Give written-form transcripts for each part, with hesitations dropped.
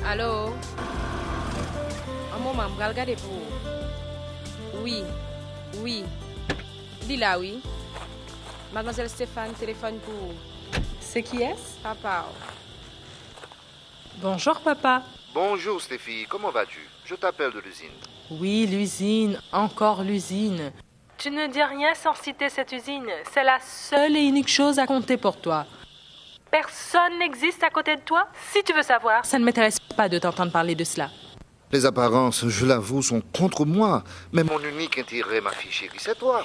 Allô? Un moment, je vais regarder pour vous. Oui, oui. Dis là, oui. Mademoiselle Stéphane téléphone pour vous. C'est qui est-ce? Papa. Bonjour, papa. Bonjour Stéphie, comment vas-tu? Je t'appelle de l'usine. Oui, l'usine, encore l'usine. Tu ne dis rien sans citer cette usine. C'est la seule et unique chose à compter pour toi. Personne n'existe à côté de toi. Si tu veux savoir, ça ne m'intéresse pas de t'entendre parler de cela. Les apparences, je l'avoue, sont contre moi. Mais mon unique intérêt, ma fille chérie, c'est toi.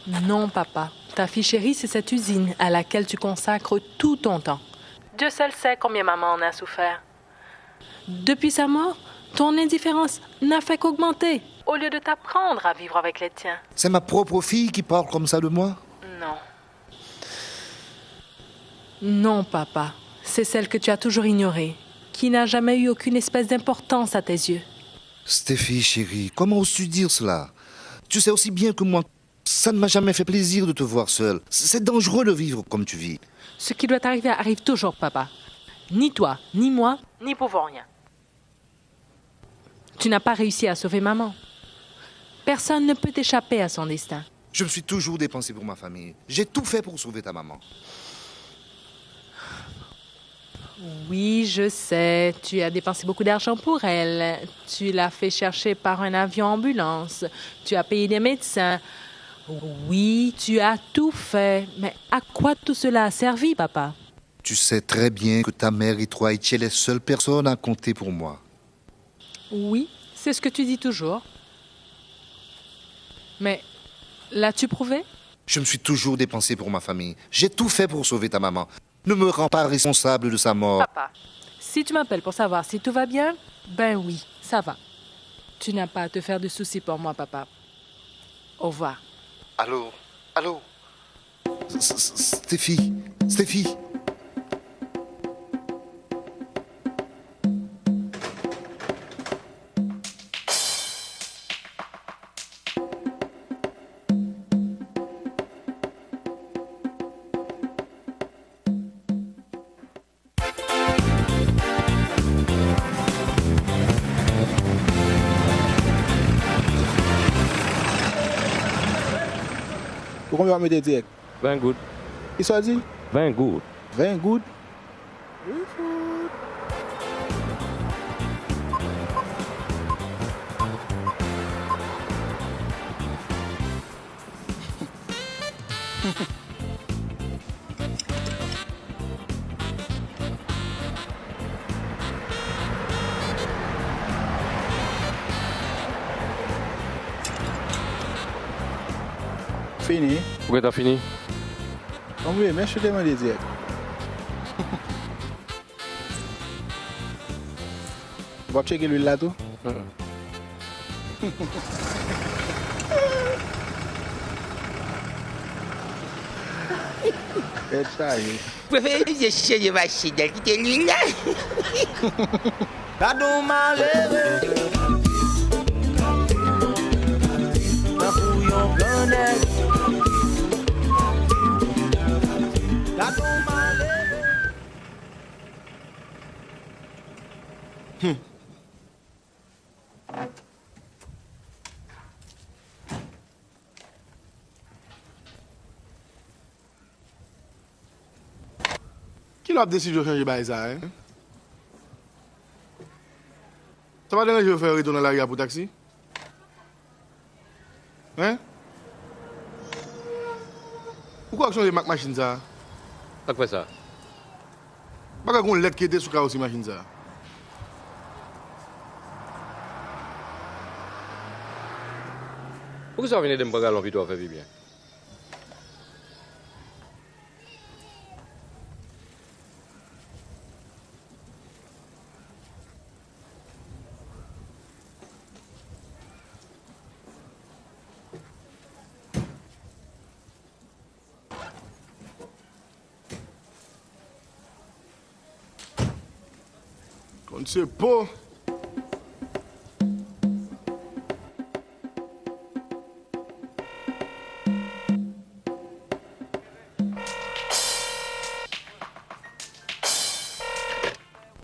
Non, papa. Ta fille chérie, c'est cette usine à laquelle tu consacres tout ton temps. Dieu seul sait combien maman en a souffert. Depuis sa mort, ton indifférence n'a fait qu'augmenter, au lieu de t'apprendre à vivre avec les tiens. C'est ma propre fille qui parle comme ça de moi? Non. Non, papa. C'est celle que tu as toujours ignorée, qui n'a jamais eu aucune espèce d'importance à tes yeux. Stéphie chérie, comment oses-tu dire cela? Tu sais aussi bien que moi, ça ne m'a jamais fait plaisir de te voir seule. C'est dangereux de vivre comme tu vis. Ce qui doit arriver arrive toujours, papa. Ni toi, ni moi, n'y pouvons rien. Tu n'as pas réussi à sauver maman. Personne ne peut échapper à son destin. Je me suis toujours dépensé pour ma famille. J'ai tout fait pour sauver ta maman. Oui, je sais. Tu as dépensé beaucoup d'argent pour elle. Tu l'as fait chercher par un avion-ambulance. Tu as payé des médecins. Oui, tu as tout fait. Mais à quoi tout cela a servi, papa? Tu sais très bien que ta mère et toi étiez les seules personnes à compter pour moi. Oui, c'est ce que tu dis toujours. Mais l'as-tu prouvé? Je me suis toujours dépensé pour ma famille. J'ai tout fait pour sauver ta maman. Ne me rends pas responsable de sa mort. Papa, si tu m'appelles pour savoir si tout va bien, ben oui, ça va. Tu n'as pas à te faire de soucis pour moi, papa. Au revoir. Allô? Allô? Stéphie? Stéphie? Pour combien on va mettre direct? 20 gouttes. Qui soit dit? 20 gouttes. 20 gouttes. Fini. Pourquoi t'as fini? Oui, mais je te demande direct. On va checker l'huile là tout. C'est ça. Préférez utiliser chez les machines, quitter l'huile là. Pardon, malheureux. Un bouillon blanc net. Pardon, malheureux. Qui l'a décidé de changer ça, hein? Ça va déranger de faire retourner l'arrière pour taxi? Hein? Pourquoi changer ma machine ça? T'as quoi ça? Pas qu'on lettre qui était sur carrosserie machine ça. Pourquoi ça venait de me pagar l'envie de faire bien? On ne sait pas.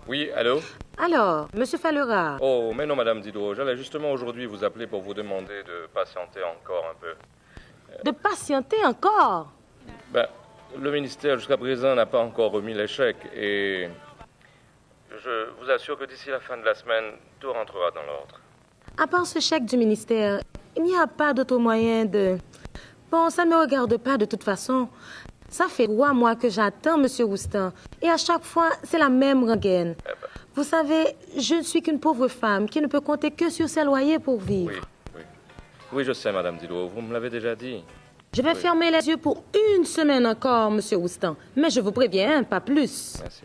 Oui, allô? Alors, Monsieur Fallera, Oh, mais non, Madame Diderot, j'allais justement aujourd'hui vous appeler pour vous demander de patienter encore un peu. de patienter encore. Ben, le ministère jusqu'à présent n'a pas encore remis les chèques et je vous assure que d'ici la fin de la semaine, tout rentrera dans l'ordre. À part ce chèque du ministère, il n'y a pas d'autre moyen de... Bon, ça ne me regarde pas de toute façon. Ça fait 3 mois que j'attends Monsieur Roustan. Et à chaque fois, c'est la même rengaine. Vous savez, je ne suis qu'une pauvre femme qui ne peut compter que sur ses loyers pour vivre. Oui, oui. Oui, je sais, Madame Diderot, vous me l'avez déjà dit. Je vais fermer les yeux pour 1 semaine encore, Monsieur Roustan. Mais je vous préviens, pas plus. Merci.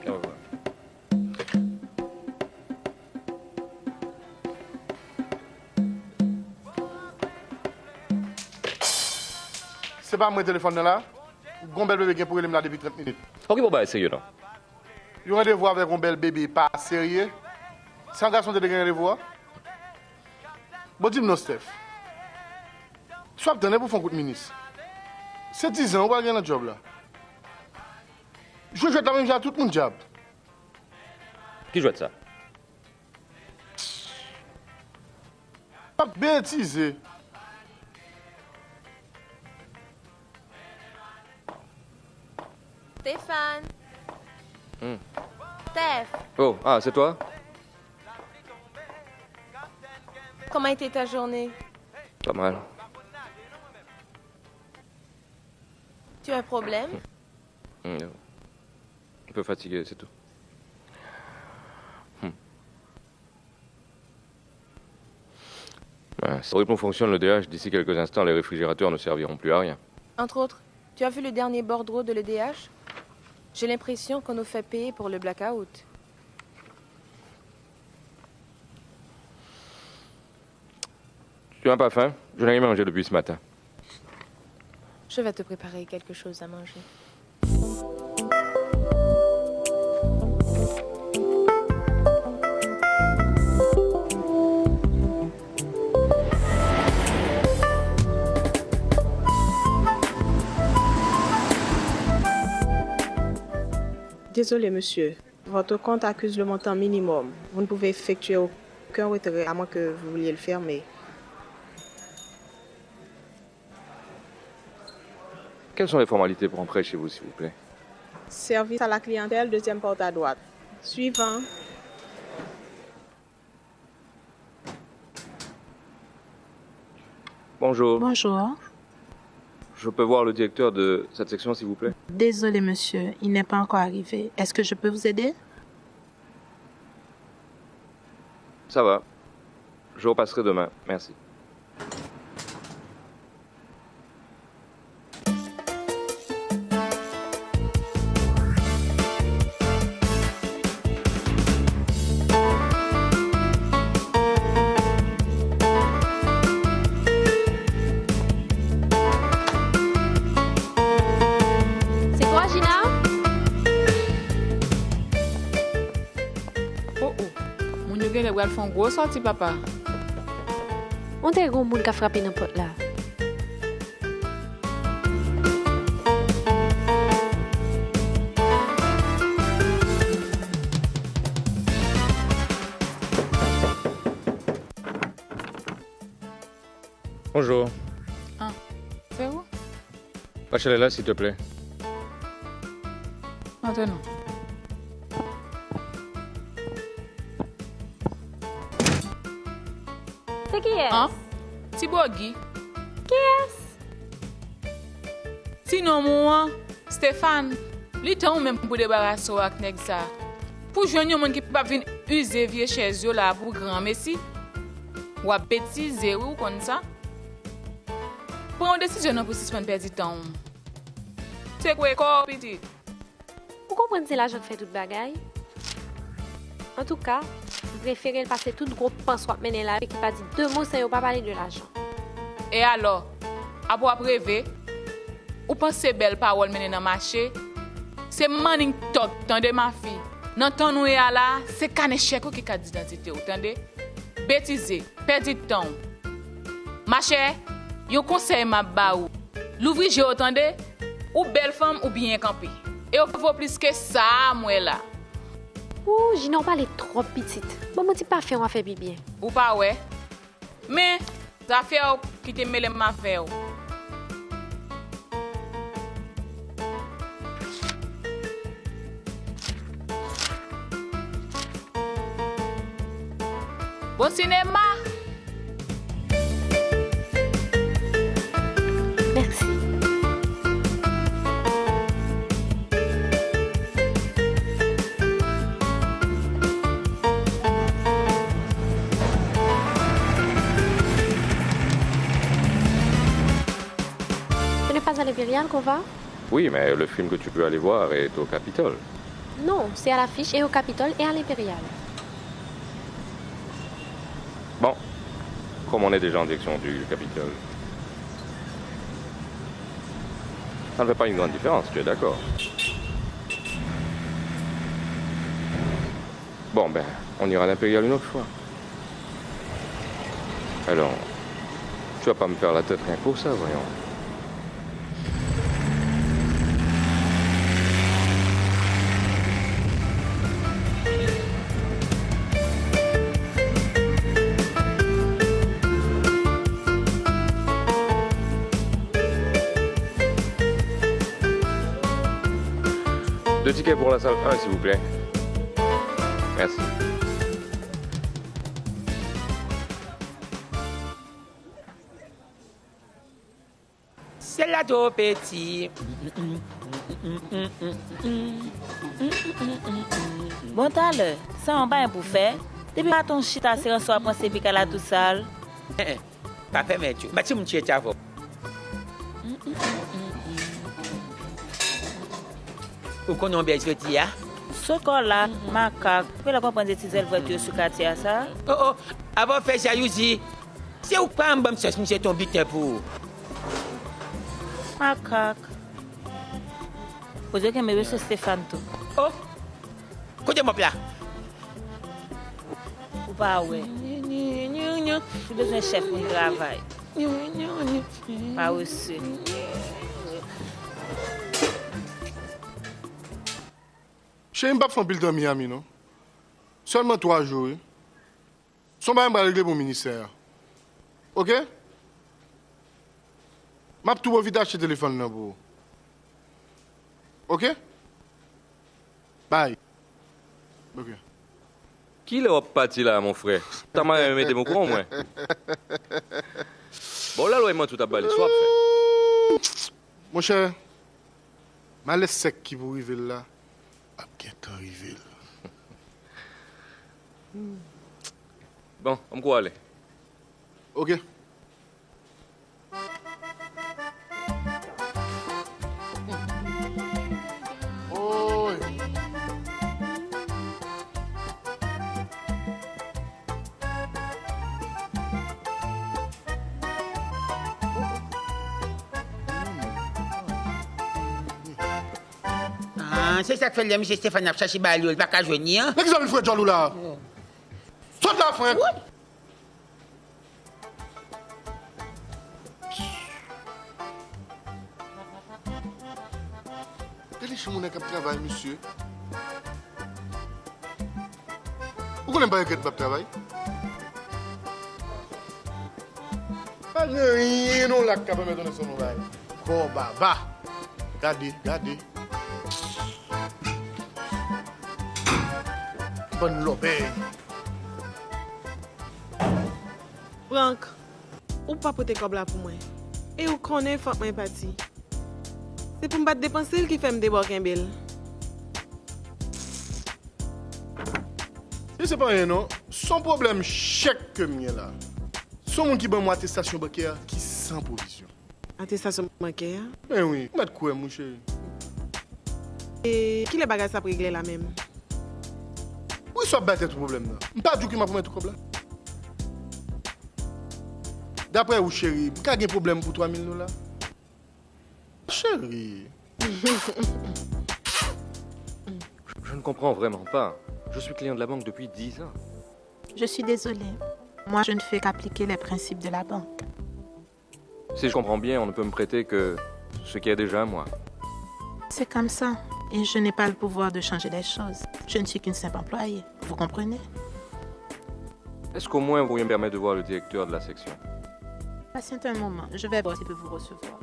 Au revoir. C'est pas mon téléphone là? Gombel bébé qui est pour aller là depuis 30 minutes. Ok, bon, bah, sérieux, non? Il y a un rendez-vous avec Gombel bébé, pas sérieux. C'est un garçon de gagner rendez-vous. Bon, dis-moi, Steph. Soit tu pour faire un coup de ministre. C'est 10 ans, on va gagner un job là. Je vais même à tout mon job. Qui joue de ça? Pas bêtiser. Stéphane. Steph, Oh, ah, c'est toi? comment était ta journée? Pas mal. Tu as un problème? Un peu fatigué, c'est tout. Ben, si le rythme fonctionne le DH, d'ici quelques instants, les réfrigérateurs ne serviront plus à rien. Entre autres, tu as vu le dernier bordereau de l'EDH? J'ai l'impression qu'on nous fait payer pour le blackout. Tu n'as pas faim? Je n'ai rien mangé depuis ce matin. Je vais te préparer quelque chose à manger. Désolé, monsieur. Votre compte accuse le montant minimum. Vous ne pouvez effectuer aucun retrait, à moins que vous vouliez le faire, mais... Quelles sont les formalités pour entrer chez vous, s'il vous plaît? Service à la clientèle, 2e porte à droite. Suivant. Bonjour. Bonjour. Je peux voir le directeur de cette section, s'il vous plaît? Désolé, monsieur, il n'est pas encore arrivé. Est-ce que je peux vous aider? Ça va. Je repasserai demain. Merci. C'est toi, Gina? Oh oh, moun yo gen le wèl fon gros sorti, papa. On te gon moun ka frappe nan pot la. Bonjour. Ah, c'est où? Rachel est là, s'il te plaît. Maintenant. C'est qui est? Hein? Ti Bogi? Qui est? Sinon moi, Stéphane, li tan ou même pour débarrasser ak nèg ça. Pour joindre yon moun qui pa vin use vie chez yo là pour grand messi. Ou a bêtise ou comme ça. Prends une décision non pour suspendre perdre temps. C'est quoi corps petit? Vous comprenez c'est l'argent fait toute bagaille? En tout cas, je préfère le passer tout gros pensoi mener là et qui pas dit 2 mots sans pas parler de l'argent. Et alors, après rêver, ou pensez belle parole mener dans marché, c'est manning talk, tendez ma fille. Dans ton nou ya là, c'est cané chèque qui a d'identité, entendez? Bêtise, perdre temps. Ma chère, yon conseil m'a ba ou. L'ouvrir j'ai entendez? Ou belle femme ou bien campé. Et on faut plus que ça moi là. Ouh, j'y n'en pas les trop petites. Bon, mon petit parfait, on va faire bien. Ou pas, ouais. Mais, ça fait qui te mêle ma faire. Bon cinéma. Merci. Ce n'est pas à l'Impérial qu'on va? Oui, mais le film que tu peux aller voir est au Capitole. Non, c'est à l'affiche et au Capitole et à l'Impérial. Bon, comme on est déjà en direction du Capitole. Ça ne fait pas une grande différence, tu es d'accord? Bon, ben, on ira à l'Impérial une autre fois. Alors, tu vas pas me faire la tête rien que pour ça, voyons. Deux tickets pour la salle 1, s'il vous plaît. Merci. C'est là tout petit. Bon talè, ça on pas pour faire. Depuis pas ton chita c'est en soi penser pique la tout sale. Pas permettre. Bah tu me tues avant. Ou qu'on en belle jodi a? Sokola, macaque, peut la pas prendre des petites voitures sur quartier ça. Oh oh, avant faire jalousie. C'est ou pas un bon cherche monsieur ton butin pour. Macaque. Vous dites que monsieur Stéphane tout. Oh. Côté mon plat. Ou pas ouais. Je suis besoin chef pour le travail. Pas aussi. Je ne sais pas faire un bill dans Miami, non? Seulement 3 jours. Son bain va régler pour le ministère. OK? Je vais tout vite acheter le téléphone là pour. OK? Bye. OK. Qui l'a parti là, mon frère? T'as mal aimé des mots courants, moi? Bon, là, moi, tout à balé. Soit fait. Mon cher, je laisse sec qui vous arriver là. À bientôt arriver là. Bon, on me quoi aller? OK. Oh. Ah, c'est ça que fait le monsieur Stéphane a cherché Balio, il va pas joindre. Mais qu'est-ce que vous faites, Jean-Loup là? Saute là, frère! Quel est chez mon travail, monsieur? Vous connaissez pas le travail? Pas rien, non, là, qui peut me donner son travail. Oh, bah, va. Regardez, regardez. Bonne l'obéi. Franck, ou pas pote comme là pour moi. Et ou connaît faut que moi parti. C'est pour me battre dépenser qui fait me débarquer un bel. Si c'est pas rien, non, son problème chèque que mien là. Son monde qui bat moi attestation bancaire qui sans provision. Attestation bancaire? Ben oui, mettre quoi, mon chéri? Et qui les bagages ça pour régler la même? Oui, ça battre tout problème là. Pas du tout qui m'a promis tout problème. D'après vous, chéri, vous avez un problème pour 3 000 $? Chéri. Je ne comprends vraiment pas. Je suis client de la banque depuis 10 ans. Je suis désolée. Moi, je ne fais qu'appliquer les principes de la banque. Si je comprends bien, on ne peut me prêter que ce qu'il y a déjà à moi. C'est comme ça. Et je n'ai pas le pouvoir de changer les choses. Je ne suis qu'une simple employée. Vous comprenez? Est-ce qu'au moins vous pourriez me permettre de voir le directeur de la section? Patientez un moment. Je vais voir s'il peut vous recevoir.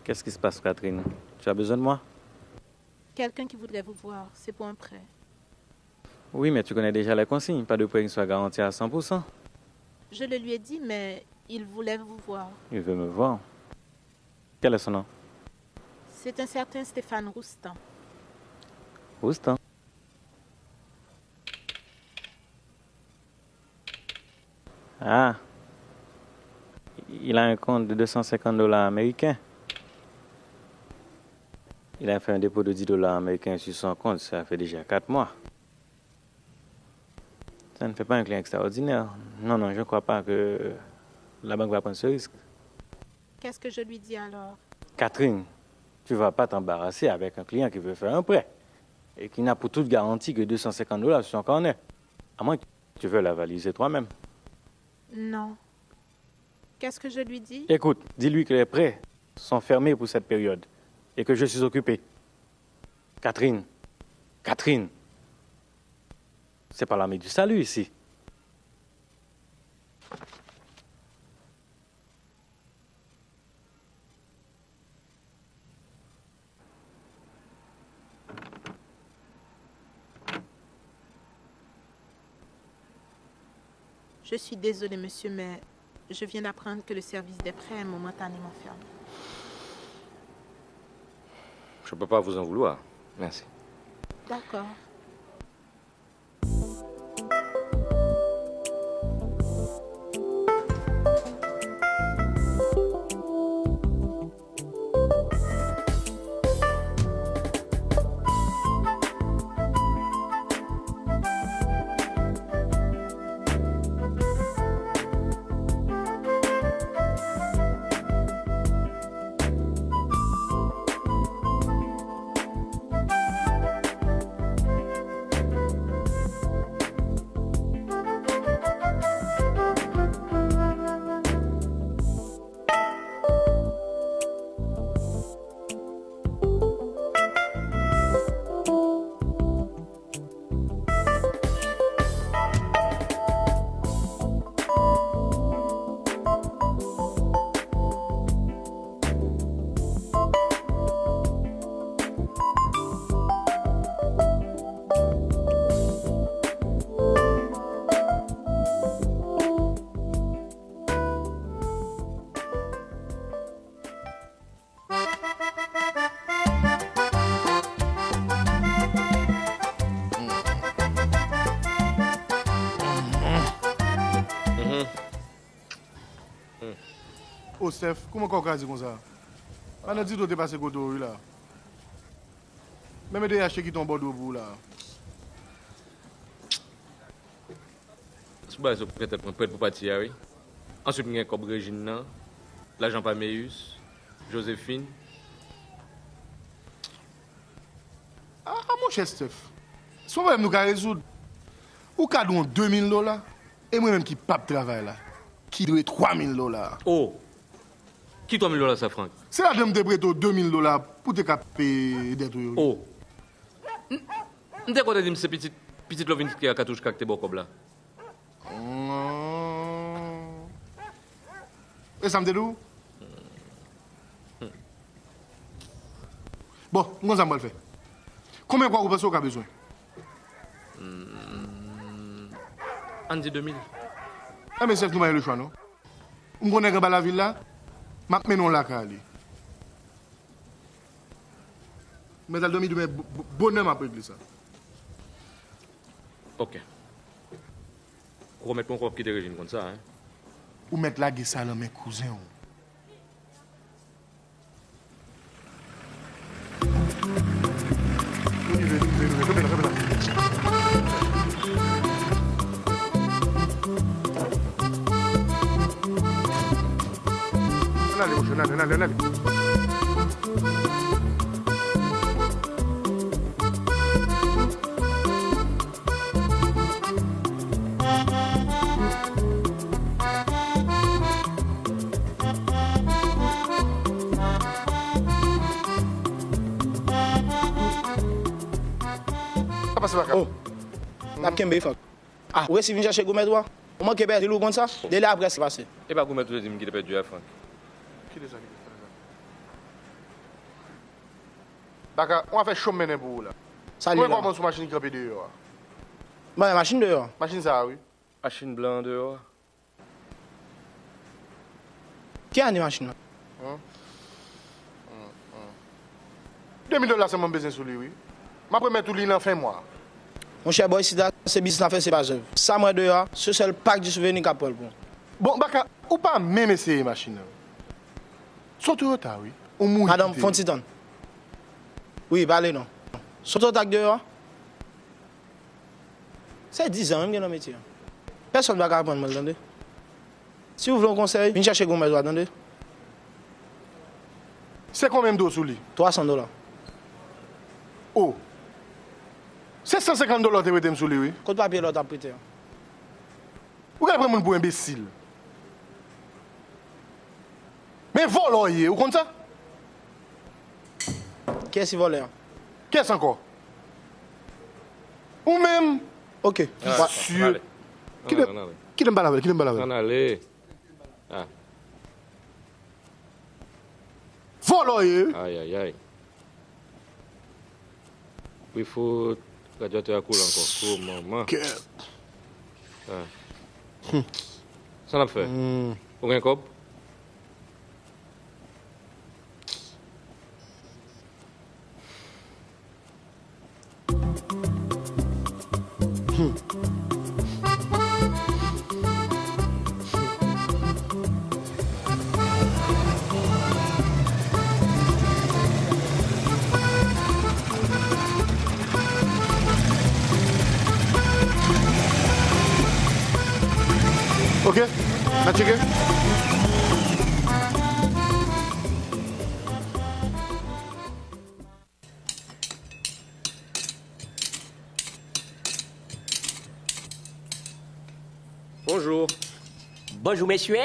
Qu'est-ce qui se passe, Catherine? Tu as besoin de moi? Quelqu'un qui voudrait vous voir. C'est pour un prêt. Oui, mais tu connais déjà les consignes. Pas de prêt qui soit garanti à 100%. Je le lui ai dit, mais il voulait vous voir. Il veut me voir. Quel est son nom? C'est un certain Stéphane Roustan. Roustan? Ah. Il a un compte de $250 américains. Il a fait un dépôt de $10 américains sur son compte. Ça fait déjà 4 mois. Ça ne fait pas un client extraordinaire. Non, je ne crois pas que la banque va prendre ce risque. Qu'est-ce que je lui dis alors? Catherine, tu ne vas pas t'embarrasser avec un client qui veut faire un prêt et qui n'a pour toute garantie que $250 sur son carnet. À moins que tu veuilles l'avaliser toi-même. Non. Qu'est-ce que je lui dis? Écoute, dis-lui que les prêts sont fermés pour cette période et que je suis occupé. Catherine, c'est pas l'armée du salut ici. Je suis désolée, monsieur, mais je viens d'apprendre que le service des prêts est momentanément fermé. Je ne peux pas vous en vouloir. Merci. D'accord. Oh, Steph, comment on a dit comme ça? On a dit que tu es passé côté là. Même des achats qui tombent au bout là. C'est pas ça peut-être prêt pour partir, oui. Ensuite, il y a comme Régine, l'agent Paméus, Joséphine. Ah, mon cher Steph, si on va nous résoudre, ou qu'à nous $2000 et moi-même qui pas de travail là, qui doit $3000. Oh! Qui $3000 ça, Franck? C'est la dame de prêter $2000 pour te payer des trucs. Oh! Je te dis que c'est petite lovine qui a cartouche avec tes beaux là. Et ça me dit où? Bon, comment ça me le fait? Combien de quoi vous pensez qu'on a besoin? On dit 2000. Ah, mais c'est nous le choix, non? On connaît que la ville là, maintenant la cali. Mais elle dormi demain bonhomme après ça. Ok. On va mettre mon corps qui est d'origine comme ça, hein? Ou mettre la guise à mes cousins. Allez, mon cher, allez. Oh, la kembe fak. Ah, ouais, si vous cherchez Gourmet, toi, au moins que perdre l'eau comme ça, dès là après c'est passé. Et pas Gourmet, tu dis qu'il a perdu à Franck. Qui les a dit? D'accord, on va faire chômer pour vous là. Salut. Vous comment sur machine qui est dehors? Bah, machine dehors. Machine ça, oui. Machine blanche dehors. Qui a une machine? 2000 $, c'est mon besoin sur lui, oui. Je vais mettre tout lui dans fin mois. Mon cher boy, si c'est business à faire, c'est pas œuvre. Ça, moi, dehors, ce seul pack du souvenir qu'à Paul. Bon, Baka, ou pas même essayer la machine? Surtout au tas, oui. Madame Fontiton. Oui, parlez non. Surtout au tas dehors. C'est 10 ans, même dans le métier. Personne ne va apprendre, moi, attendez. Si vous voulez un conseil, venez chercher Gourmet, attendez. C'est combien de sous lui? $300. Oh. C'est $150 que tu as sur lui, oui. Côte papier, l'autre a prêté. Vous avez pris pour imbécile. Mais voleur, vous comprenez ça? Qu'est-ce qui vole? Qu'est-ce encore? Ou même. Ok. Monsieur. Qui l'aime pas la Allez. Ah. Voleur. Aïe. Il faut radiateur à coule encore. Oh, maman. Ça l'a fait. Pour un cop. Ok, on a checké. Bonjour. Bonjour, messieurs.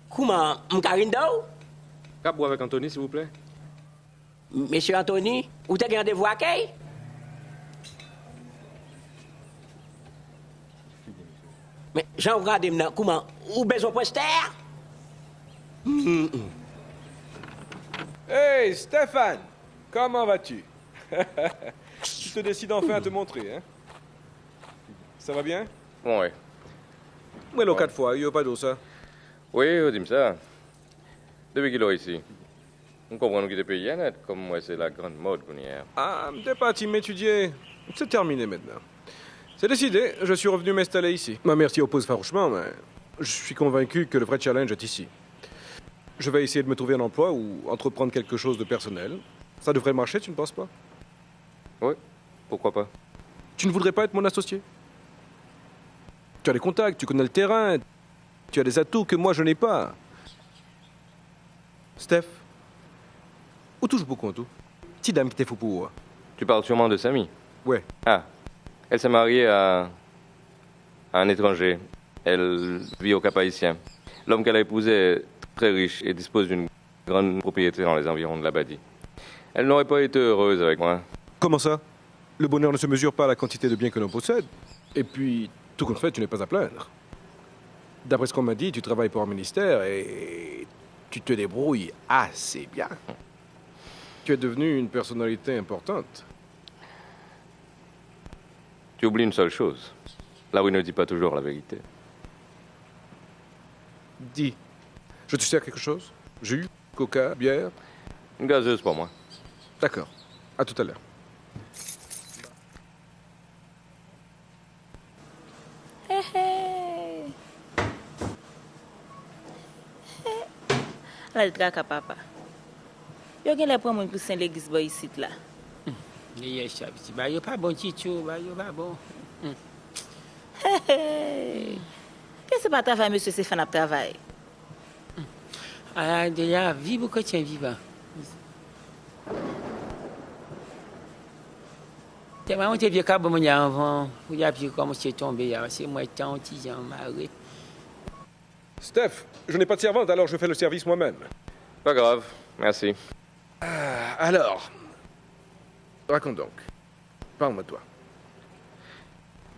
Comment, m'Karindo? Cap boire avec Anthony, s'il vous plaît. Monsieur Anthony, où t'as rendez-vous à qui? Mais j'en regarde maintenant, comment? Où besoin de poster? Hey, Stéphane! Comment vas-tu? Tu te décides enfin à te montrer, hein? Ça va bien? Oui. Mais le 4 fois, il n'y a pas d'eau, ça? Oui, dis-moi ça. Depuis qu'il est ici, on comprend qu'il est payé net, comme moi, c'est la grande mode qu'on y a. Ah, t'es parti m'étudier. C'est terminé maintenant. C'est décidé, je suis revenu m'installer ici. Ma mère s'y oppose farouchement, mais je suis convaincu que le vrai challenge est ici. Je vais essayer de me trouver un emploi ou entreprendre quelque chose de personnel. Ça devrait marcher, tu ne penses pas? Oui, pourquoi pas? Tu ne voudrais pas être mon associé? Tu as des contacts, tu connais le terrain, tu as des atouts que moi je n'ai pas. Steph, où touche beaucoup en tout? Petite dame qui t'est fou pour. Tu parles sûrement de Samy? Ouais. Ah, elle s'est mariée à un étranger. Elle vit au Cap Haïtien. L'homme qu'elle a épousé est très riche et dispose d'une grande propriété dans les environs de l'Abadie. Elle n'aurait pas été heureuse avec moi. Comment ça? Le bonheur ne se mesure pas à la quantité de biens que l'on possède. Et puis, tout compte fait, tu n'es pas à plaindre. D'après ce qu'on m'a dit, tu travailles pour un ministère et tu te débrouilles assez bien. Tu es devenu une personnalité importante. Tu oublies une seule chose. La rue ne dit pas toujours la vérité. Dis, je te sers quelque chose? Jus, coca, bière? Une gazeuse pour moi. D'accord. À tout à l'heure. Là, le tracas, papa. Yo gen les prendre mon poussin l'église boy ici là. Yes, chabiti. Bah, yo pas bon chicho, bah, yo pas bon. Qu'est-ce que c'est pas travail, monsieur Stéphane, à travail? Ah, déjà, vive ou que tu es vivant. C'est vraiment tes vieux câbles, mon avant. Vous avez vu comment c'est tombé. C'est moi, tant petit, marré. Steph, je n'ai pas de servante, alors je fais le service moi-même. Pas grave, merci. Alors, raconte donc. Parle-moi de toi.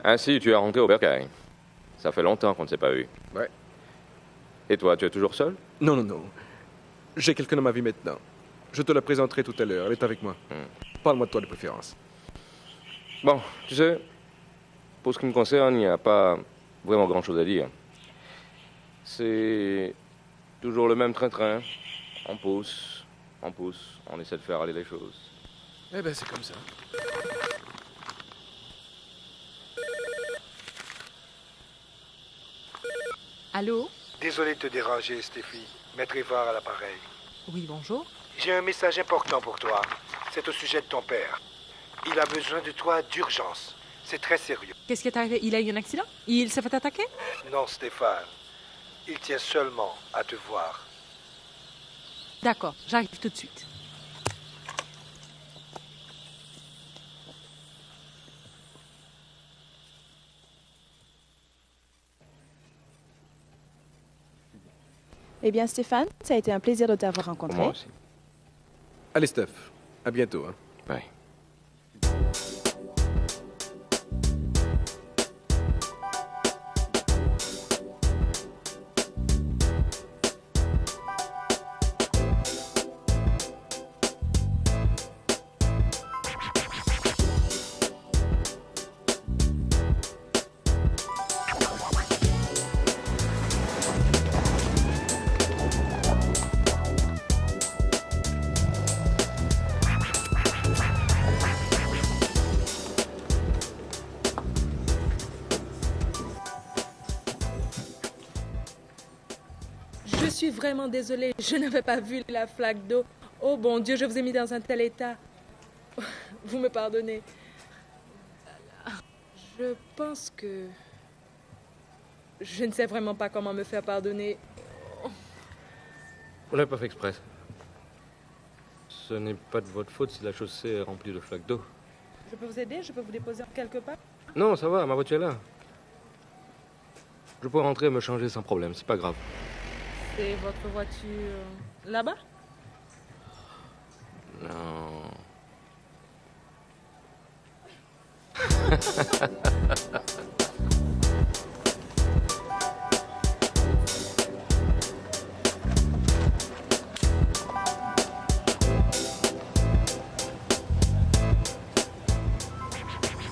Ainsi, tu es rentré au bercail. Ça fait longtemps qu'on ne s'est pas eu. Ouais. Et toi, tu es toujours seul? Non, non, non. J'ai quelqu'un dans ma vie maintenant. Je te la présenterai tout à l'heure. Elle est avec moi. Parle-moi de toi de préférence. Bon, tu sais, pour ce qui me concerne, il n'y a pas vraiment grand-chose à dire. C'est toujours le même train-train. On pousse, on essaie de faire aller les choses. Eh ben, c'est comme ça. Allô? Désolé de te déranger, Stéphie. Maître Évar à l'appareil. Oui, bonjour. J'ai un message important pour toi. C'est au sujet de ton père. Il a besoin de toi d'urgence. C'est très sérieux. Qu'est-ce qui est arrivé? Il a eu un accident? Il s'est fait attaquer? Non, Stéphane. Il tient seulement à te voir. D'accord, j'arrive tout de suite. Eh bien, Stéphane, ça a été un plaisir de t'avoir rencontré. Moi aussi. Allez, Steph. À bientôt. Hein. Ouais. Je suis vraiment désolée, je n'avais pas vu la flaque d'eau. Oh bon Dieu, je vous ai mis dans un tel état. Vous me pardonnez. Je pense que... Je ne sais vraiment pas comment me faire pardonner. On l'a pas fait exprès. Ce n'est pas de votre faute si la chaussée est remplie de flaques d'eau. Je peux vous aider? Je peux vous déposer quelque part? Non, ça va, ma voiture est là. Je peux rentrer et me changer sans problème, c'est pas grave. C'est votre voiture là-bas? Non.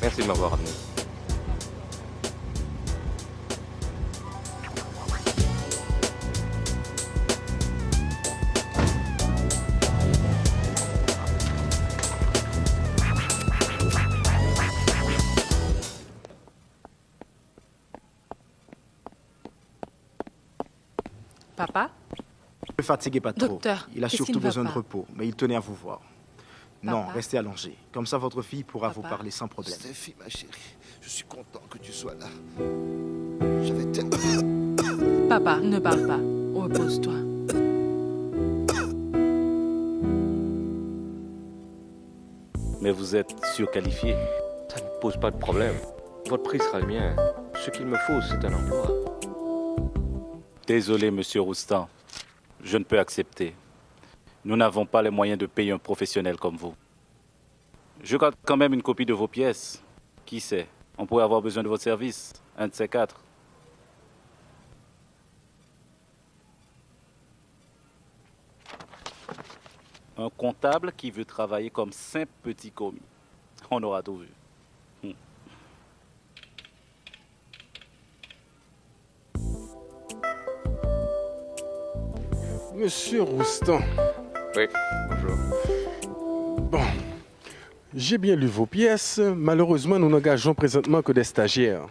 Merci de m'avoir amené. Papa? Ne le fatiguez pas trop. Docteur, il a qu'est-ce surtout qui ne va besoin de pas? repos, mais il tenait à vous voir. Non, Papa? restez allongé. Comme ça, votre fille pourra Papa? vous parler sans problème. Stéphie, ma chérie, je suis content que tu sois là. J'avais tellement... Papa, ne parle pas. Repose-toi. Mais vous êtes surqualifié. Ça ne pose pas de problème. Votre prix sera le mien. Ce qu'il me faut, c'est un emploi. Désolé, monsieur Roustan. Je ne peux accepter. Nous n'avons pas les moyens de payer un professionnel comme vous. Je garde quand même une copie de vos pièces. Qui sait? On pourrait avoir besoin de votre service. Un de ces quatre. Un comptable qui veut travailler comme simple petit commis. On aura tout vu. Monsieur Roustan. Oui, bonjour. Bon, j'ai bien lu vos pièces. Malheureusement, nous n'engageons présentement que des stagiaires.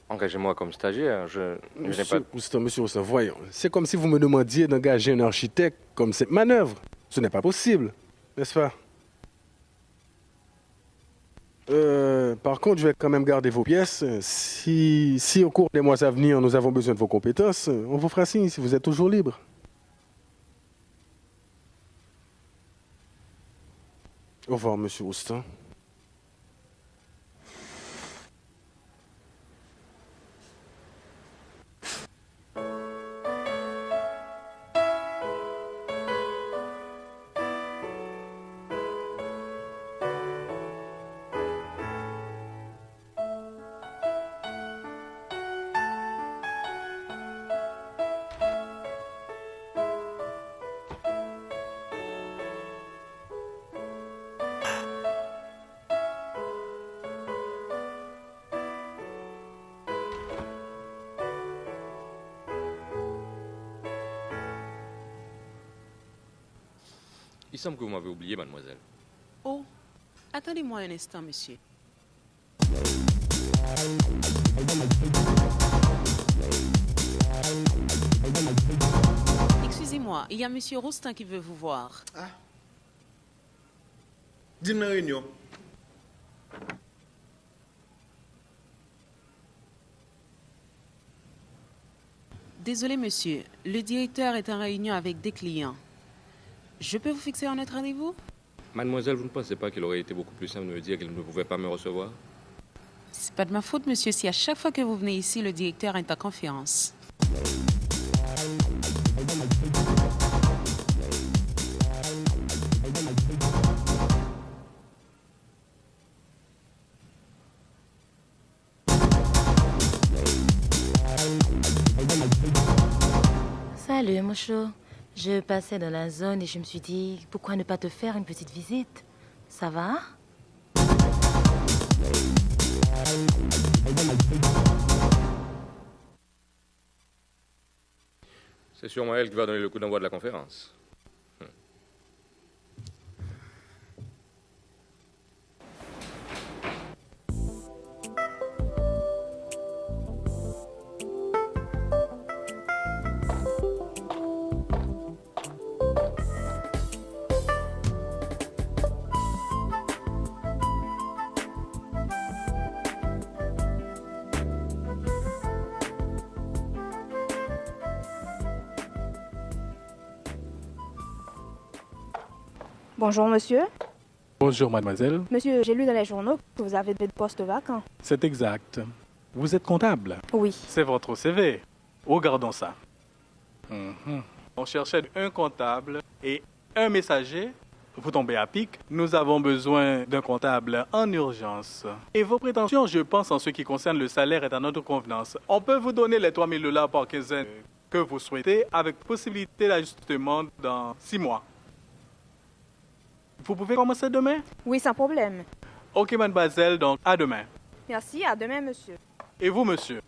Engagez-moi comme stagiaire, je n'ai Monsieur pas... Roustan, voyons. C'est comme si vous me demandiez d'engager un architecte comme cette manœuvre. Ce n'est pas possible, n'est-ce pas? Par contre, je vais quand même garder vos pièces. Si au cours des mois à venir, nous avons besoin de vos compétences, on vous fera signe si vous êtes toujours libre. Au revoir, monsieur Roustan. Il semble que vous m'avez oublié, mademoiselle. Oh, attendez-moi un instant, monsieur. Excusez-moi, il y a monsieur Roustan qui veut vous voir. Ah. Dis-moi une réunion. Désolé, monsieur. Le directeur est en réunion avec des clients. Je peux vous fixer un autre rendez-vous? Mademoiselle, vous ne pensez pas qu'il aurait été beaucoup plus simple de me dire qu'il ne pouvait pas me recevoir? C'est pas de ma faute, monsieur, si à chaque fois que vous venez ici, le directeur est en conférence. Salut, mon chou. Je passais dans la zone et je me suis dit, pourquoi ne pas te faire une petite visite? Ça va? C'est sûrement elle qui va donner le coup d'envoi de la conférence. Bonjour, monsieur. Bonjour, mademoiselle. Monsieur, j'ai lu dans les journaux que vous avez des postes vacants. C'est exact. Vous êtes comptable? Oui. C'est votre CV. Regardons ça. On cherchait un comptable et un messager. Vous tombez à pic. Nous avons besoin d'un comptable en urgence. Et vos prétentions, je pense, en ce qui concerne le salaire, est à notre convenance. On peut vous donner les 3 000 $ par quinzaine que vous souhaitez, avec possibilité d'ajustement dans 6 mois. Vous pouvez commencer demain? Oui, sans problème. Ok, mademoiselle, donc à demain. Merci, à demain, monsieur. Et vous, monsieur?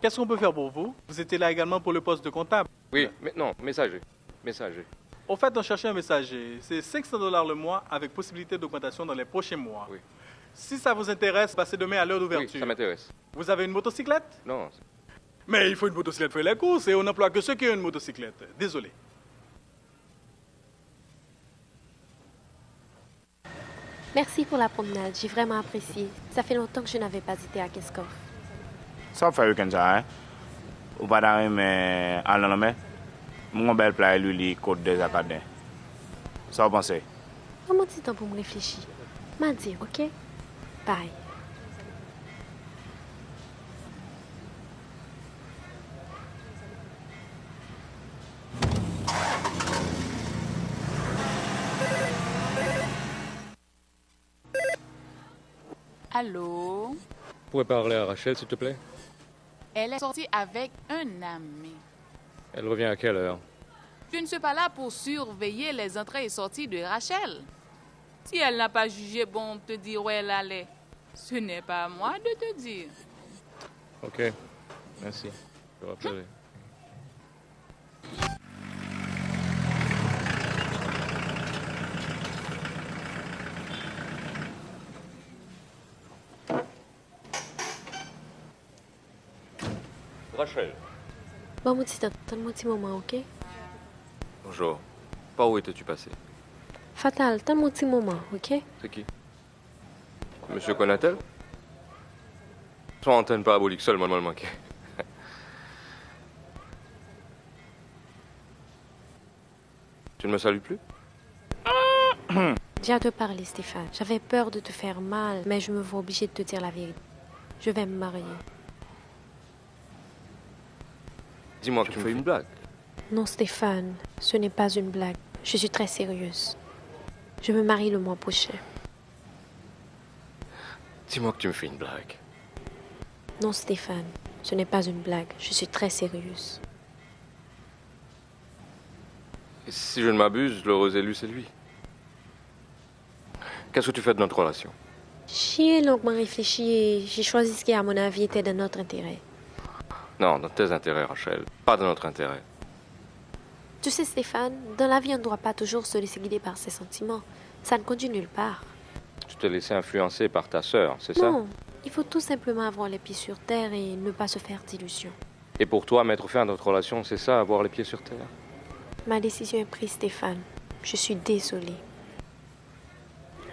Qu'est-ce qu'on peut faire pour vous? Vous étiez là également pour le poste de comptable? Oui, mais non, messager. Messager. Au fait, on cherchait un messager. C'est 500 $ le mois avec possibilité d'augmentation dans les prochains mois. Oui. Si ça vous intéresse, passez demain à l'heure d'ouverture. Oui, ça m'intéresse. Vous avez une motocyclette? Non. Mais il faut une motocyclette pour les courses et on n'emploie que ceux qui ont une motocyclette. Désolé. Merci pour la promenade, j'ai vraiment apprécié. Ça fait longtemps que je n'avais pas été à Keskov. Ça fait week-end ça, hein? Ou pas d'arrêt, mais à l'année, mon bel plat est lui, côte des académies. Ça vous pensez? Prends-moi un petit temps pour me réfléchir. M'a dit, ok? Bye. Allô? Vous pouvez parler à Rachel, s'il te plaît? Elle est sortie avec un ami. Elle revient à quelle heure? Je ne suis pas là pour surveiller les entrées et sorties de Rachel. Si elle n'a pas jugé bon de te dire où elle allait, ce n'est pas à moi de te dire. Ok, merci. Je vais rappeler. Rachel. Bon, mon petit temps, donne-moi un petit moment, ok? Bonjour. Par où étais-tu passé? Fatal, donne-moi un petit moment, ok? C'est qui? Monsieur Conatel? Son antenne parabolique seulement me manquait. Tu ne me salues plus? J'ai à te parler, Stéphane. J'avais peur de te faire mal, mais je me vois obligée de te dire la vérité. Je vais me marier. Dis-moi que tu me fais une blague. Non, Stéphane, ce n'est pas une blague. Je suis très sérieuse. Je me marie le mois prochain. Dis-moi que tu me fais une blague. Non, Stéphane, ce n'est pas une blague. Je suis très sérieuse. Et si je ne m'abuse, l'heureux élu, c'est lui. Qu'est-ce que tu fais de notre relation? J'y ai longuement réfléchi et j'ai choisi ce qui, à mon avis, était de notre intérêt. Non, dans tes intérêts, Rachel. Pas de notre intérêt. Tu sais, Stéphane, dans la vie, on ne doit pas toujours se laisser guider par ses sentiments. Ça ne conduit nulle part. Tu t'es laissé influencer par ta sœur, c'est ça? Non, il faut tout simplement avoir les pieds sur terre et ne pas se faire d'illusions. Et pour toi, mettre fin à notre relation, c'est ça, avoir les pieds sur terre? Ma décision est prise, Stéphane. Je suis désolée.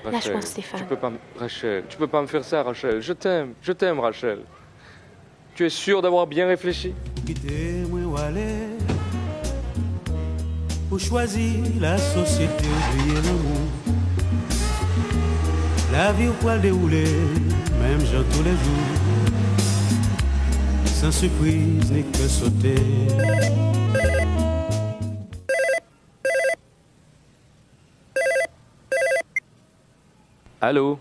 Lâche-moi, Stéphane. Rachel, tu peux pas me faire ça, Rachel. Je t'aime, Rachel. Tu es sûre d'avoir bien réfléchi? Pour choisir la société, oublier l'amour. La vie au poil déroulé, même genre tous les jours. Sans surprise ni que sauter. Allô?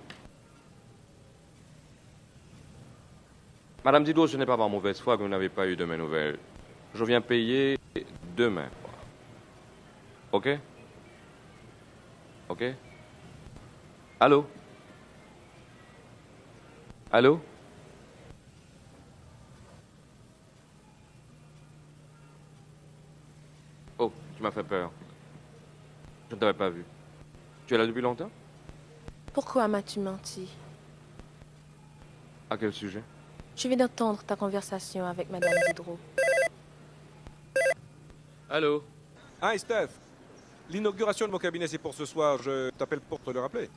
Madame Didot, ce n'est pas par mauvaise foi que vous n'avez pas eu de mes nouvelles. Je viens payer demain. Ok? Ok? Allô? Allô? Oh, tu m'as fait peur. Je ne t'avais pas vu. Tu es là depuis longtemps? Pourquoi m'as-tu menti? À quel sujet? Je viens d'entendre ta conversation avec Madame Diderot. Allô? Hi, Steph. L'inauguration de mon cabinet, c'est pour ce soir. Je t'appelle pour te le rappeler.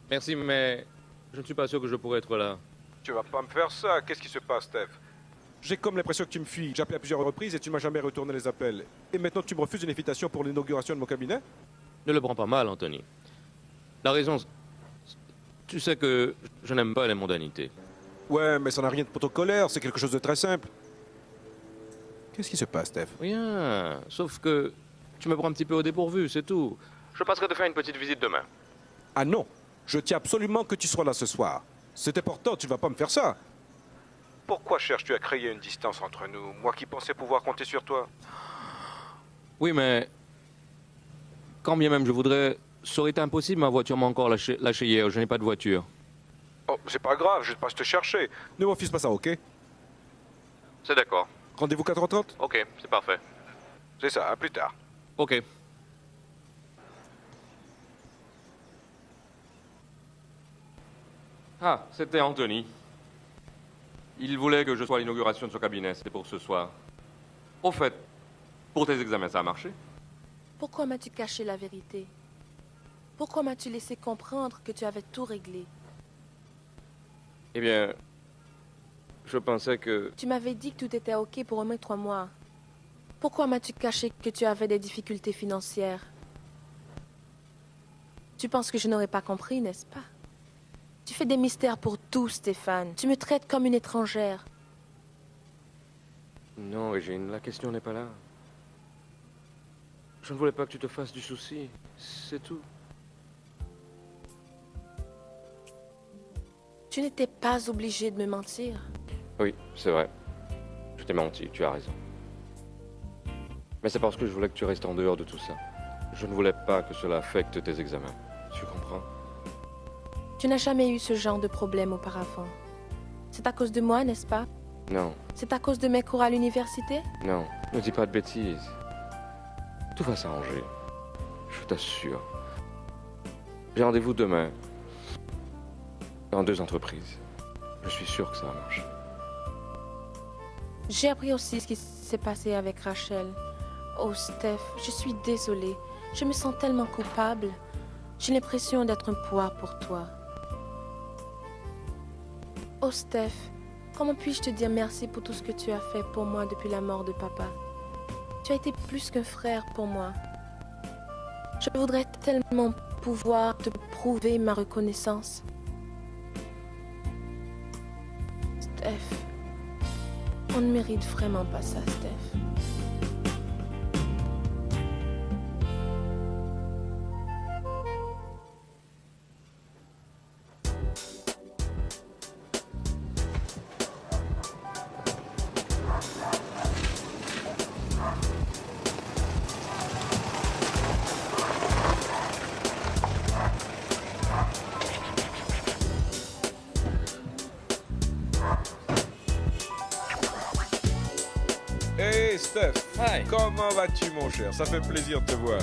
Merci, mais je ne suis pas sûr que je pourrais être là. Tu vas pas me faire ça. Qu'est-ce qui se passe, Steph? J'ai comme l'impression que tu me fuis. J'ai appelé à plusieurs reprises et tu m'as jamais retourné les appels. Et maintenant, tu me refuses une invitation pour l'inauguration de mon cabinet? Ne le prends pas mal, Anthony. La raison, tu sais que je n'aime pas les mondanités. Ouais, mais ça n'a rien de protocolaire. C'est quelque chose de très simple. Qu'est-ce qui se passe, Steph? Rien. Sauf que tu me prends un petit peu au dépourvu, c'est tout. Je passerai te faire une petite visite demain. Ah non. Je tiens absolument que tu sois là ce soir. C'est important, tu ne vas pas me faire ça. Pourquoi cherches-tu à créer une distance entre nous? Moi qui pensais pouvoir compter sur toi. Oui, mais quand bien même je voudrais, ça aurait été impossible. Ma voiture m'a encore lâché hier. Je n'ai pas de voiture. Oh, c'est pas grave, je passe te chercher. Ne m'offuse pas ça, ok? C'est d'accord. Rendez-vous 4h30? Ok, c'est parfait. C'est ça, à plus tard. Ok. Ah, c'était Anthony. Il voulait que je sois à l'inauguration de son cabinet, c'était pour ce soir. Au fait, pour tes examens, ça a marché? Pourquoi m'as-tu caché la vérité? Pourquoi m'as-tu laissé comprendre que tu avais tout réglé? Eh bien, je pensais que... Tu m'avais dit que tout était OK pour au moins 3 mois. Pourquoi m'as-tu caché que tu avais des difficultés financières? Tu penses que je n'aurais pas compris, n'est-ce pas? Tu fais des mystères pour tout, Stéphane. Tu me traites comme une étrangère. Non, Régine, la question n'est pas là. Je ne voulais pas que tu te fasses du souci. C'est tout. Tu n'étais pas obligé de me mentir. Oui, c'est vrai. Je t'ai menti, tu as raison. Mais c'est parce que je voulais que tu restes en dehors de tout ça. Je ne voulais pas que cela affecte tes examens. Tu comprends? Tu n'as jamais eu ce genre de problème auparavant. C'est à cause de moi, n'est-ce pas? Non, C'est à cause de mes cours à l'université? non, ne dis pas de bêtises. Tout va s'arranger. Je t'assure. J'ai rendez-vous demain. Dans 2 entreprises. Je suis sûr que ça va marcher. J'ai appris aussi ce qui s'est passé avec Rachel. Oh, Steph, je suis désolée. Je me sens tellement coupable. J'ai l'impression d'être un poids pour toi. Oh, Steph, comment puis-je te dire merci pour tout ce que tu as fait pour moi depuis la mort de papa? Tu as été plus qu'un frère pour moi. Je voudrais tellement pouvoir te prouver ma reconnaissance. Steph, on ne mérite vraiment pas ça, Steph. Hey Steph, comment vas-tu mon cher? Ça fait plaisir de te voir.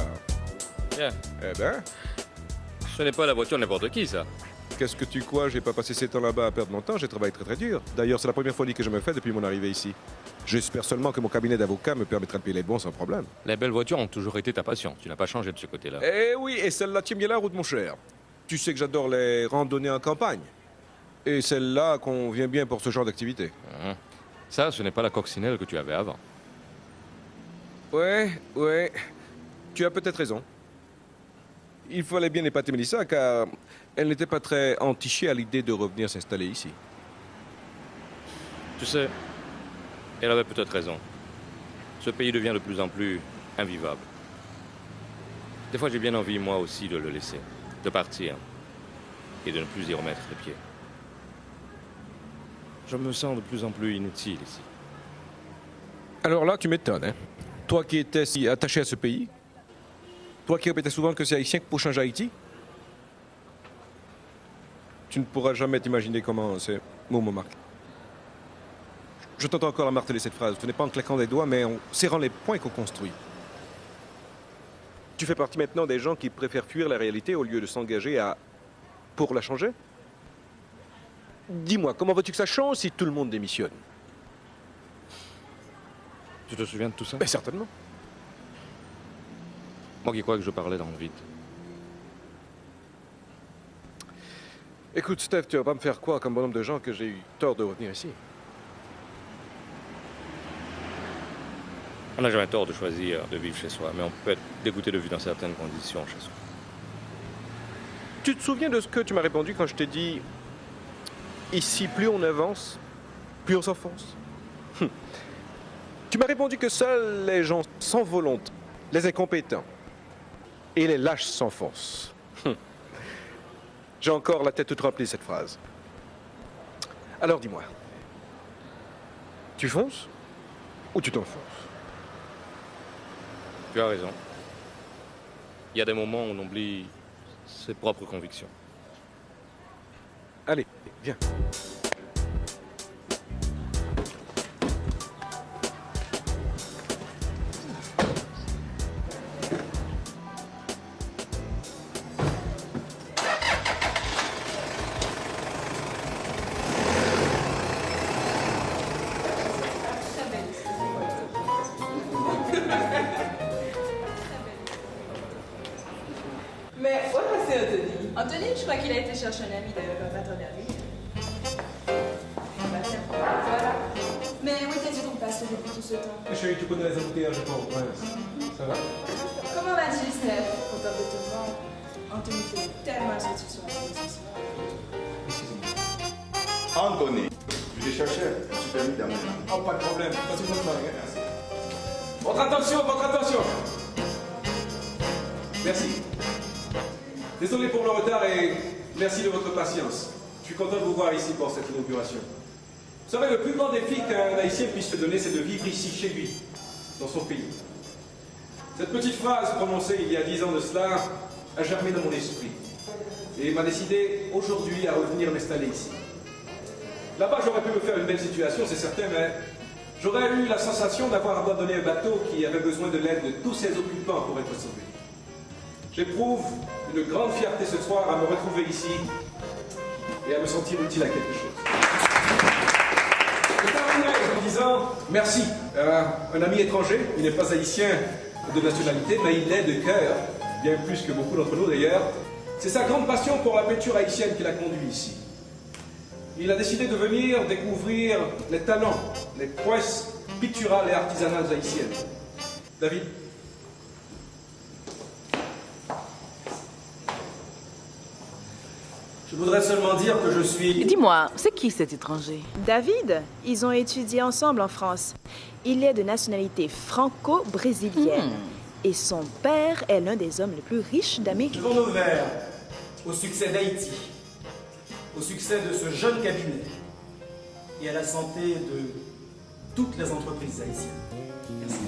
Bien. Eh ben? Ce n'est pas la voiture de n'importe qui, ça. Qu'est-ce que tu crois? J'ai pas passé ces temps là-bas à perdre mon temps, j'ai travaillé très dur. D'ailleurs, c'est la première folie que je me fais depuis mon arrivée ici. J'espère seulement que mon cabinet d'avocat me permettra de payer les bons sans problème. Les belles voitures ont toujours été ta passion. Tu n'as pas changé de ce côté-là. Eh oui, et celle-là tient bien la route mon cher. Tu sais que j'adore les randonnées en campagne. Et celle-là convient bien pour ce genre d'activité. Ça, ce n'est pas la coccinelle que tu avais avant. Ouais. Tu as peut-être raison. Il fallait bien épater Mélissa, car elle n'était pas très entichée à l'idée de revenir s'installer ici. Tu sais, elle avait peut-être raison. Ce pays devient de plus en plus invivable. Des fois, j'ai bien envie, moi aussi, de le laisser, de partir et de ne plus y remettre les pieds. Je me sens de plus en plus inutile ici. Alors là, tu m'étonnes, hein? Toi qui étais si attaché à ce pays, toi qui répétais souvent que c'est haïtien pour changer Haïti, tu ne pourras jamais t'imaginer comment ces mots m'ont marqué. Je t'entends encore à marteler cette phrase. Ce n'est pas en claquant des doigts, mais en serrant les poings qu'on construit. Tu fais partie maintenant des gens qui préfèrent fuir la réalité au lieu de s'engager pour la changer? Dis-moi, comment veux-tu que ça change si tout le monde démissionne? Tu te souviens de tout ça? Mais certainement. Moi qui crois que je parlais dans le vide. Écoute, Steph, tu vas pas me faire croire comme bonhomme de gens que j'ai eu tort de revenir ici. On n'a jamais tort de choisir de vivre chez soi, mais on peut être dégoûté de vivre dans certaines conditions chez soi. Tu te souviens de ce que tu m'as répondu quand je t'ai dit « Ici, plus on avance, plus on s'enfonce ». Tu m'as répondu que seuls les gens sans volonté, les incompétents et les lâches s'enfoncent. J'ai encore la tête toute remplie de cette phrase. Alors dis-moi, tu fonces ou tu t'enfonces? Tu as raison. Il y a des moments où on oublie ses propres convictions. Allez, viens. Mais où est passé Anthony? Anthony, je crois qu'il a été chercher un ami de maternelle. Bah tiens, voilà. Mais où étais-tu donc passé depuis tout ce temps? Chérie, tu connais les embouteillages de Port-au-Prince. Ça va? Comment vas-tu, Steph? Content de te voir. Anthony était tellement sorti sur la route ce soir. Anthony, je l'ai cherché. Je suis permis d'amener. Oh, pas de problème. Passez une bonne soirée. Merci. Votre attention, votre attention. Merci. Désolé pour le retard et merci de votre patience. Je suis content de vous voir ici pour cette inauguration. Vous savez, le plus grand défi qu'un Haïtien puisse se donner, c'est de vivre ici, chez lui, dans son pays. Cette petite phrase prononcée il y a 10 ans de cela a germé dans mon esprit et m'a décidé aujourd'hui à revenir m'installer ici. Là-bas, j'aurais pu me faire une belle situation, c'est certain, mais j'aurais eu la sensation d'avoir abandonné un bateau qui avait besoin de l'aide de tous ses occupants pour être sauvé. J'éprouve une grande fierté ce soir à me retrouver ici et à me sentir utile à quelque chose. Je terminerai en disant merci à un ami étranger. Il n'est pas haïtien de nationalité, mais il l'est de cœur, bien plus que beaucoup d'entre nous d'ailleurs. C'est sa grande passion pour la peinture haïtienne qui l'a conduit ici. Il a décidé de venir découvrir les talents, les prouesses picturales et artisanales haïtiennes. David. Je voudrais seulement dire que je suis... Dis-moi, c'est qui cet étranger? David, ils ont étudié ensemble en France. Il est de nationalité franco-brésilienne. Et son père est l'un des hommes les plus riches d'Amérique. Levons nos verres au succès d'Haïti, au succès de ce jeune cabinet et à la santé de toutes les entreprises haïtiennes. Merci.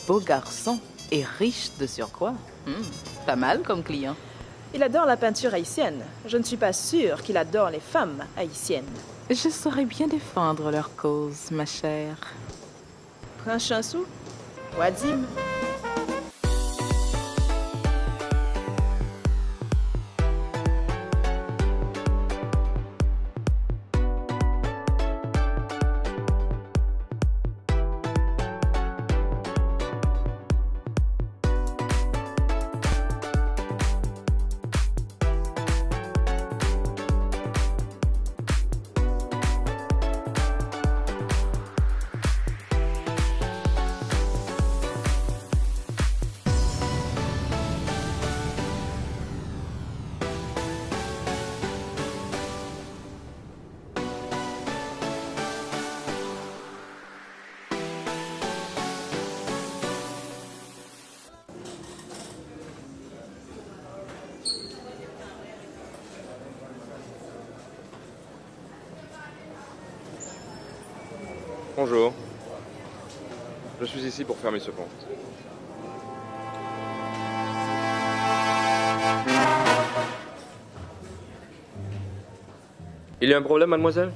Beau garçon et riche de surcroît. Pas mal comme client. Il adore la peinture haïtienne. Je ne suis pas sûre qu'il adore les femmes haïtiennes. Je saurais bien défendre leur cause, ma chère. Prends Chansou, Wadim. Bonjour. Je suis ici pour fermer ce compte. Il y a un problème, mademoiselle?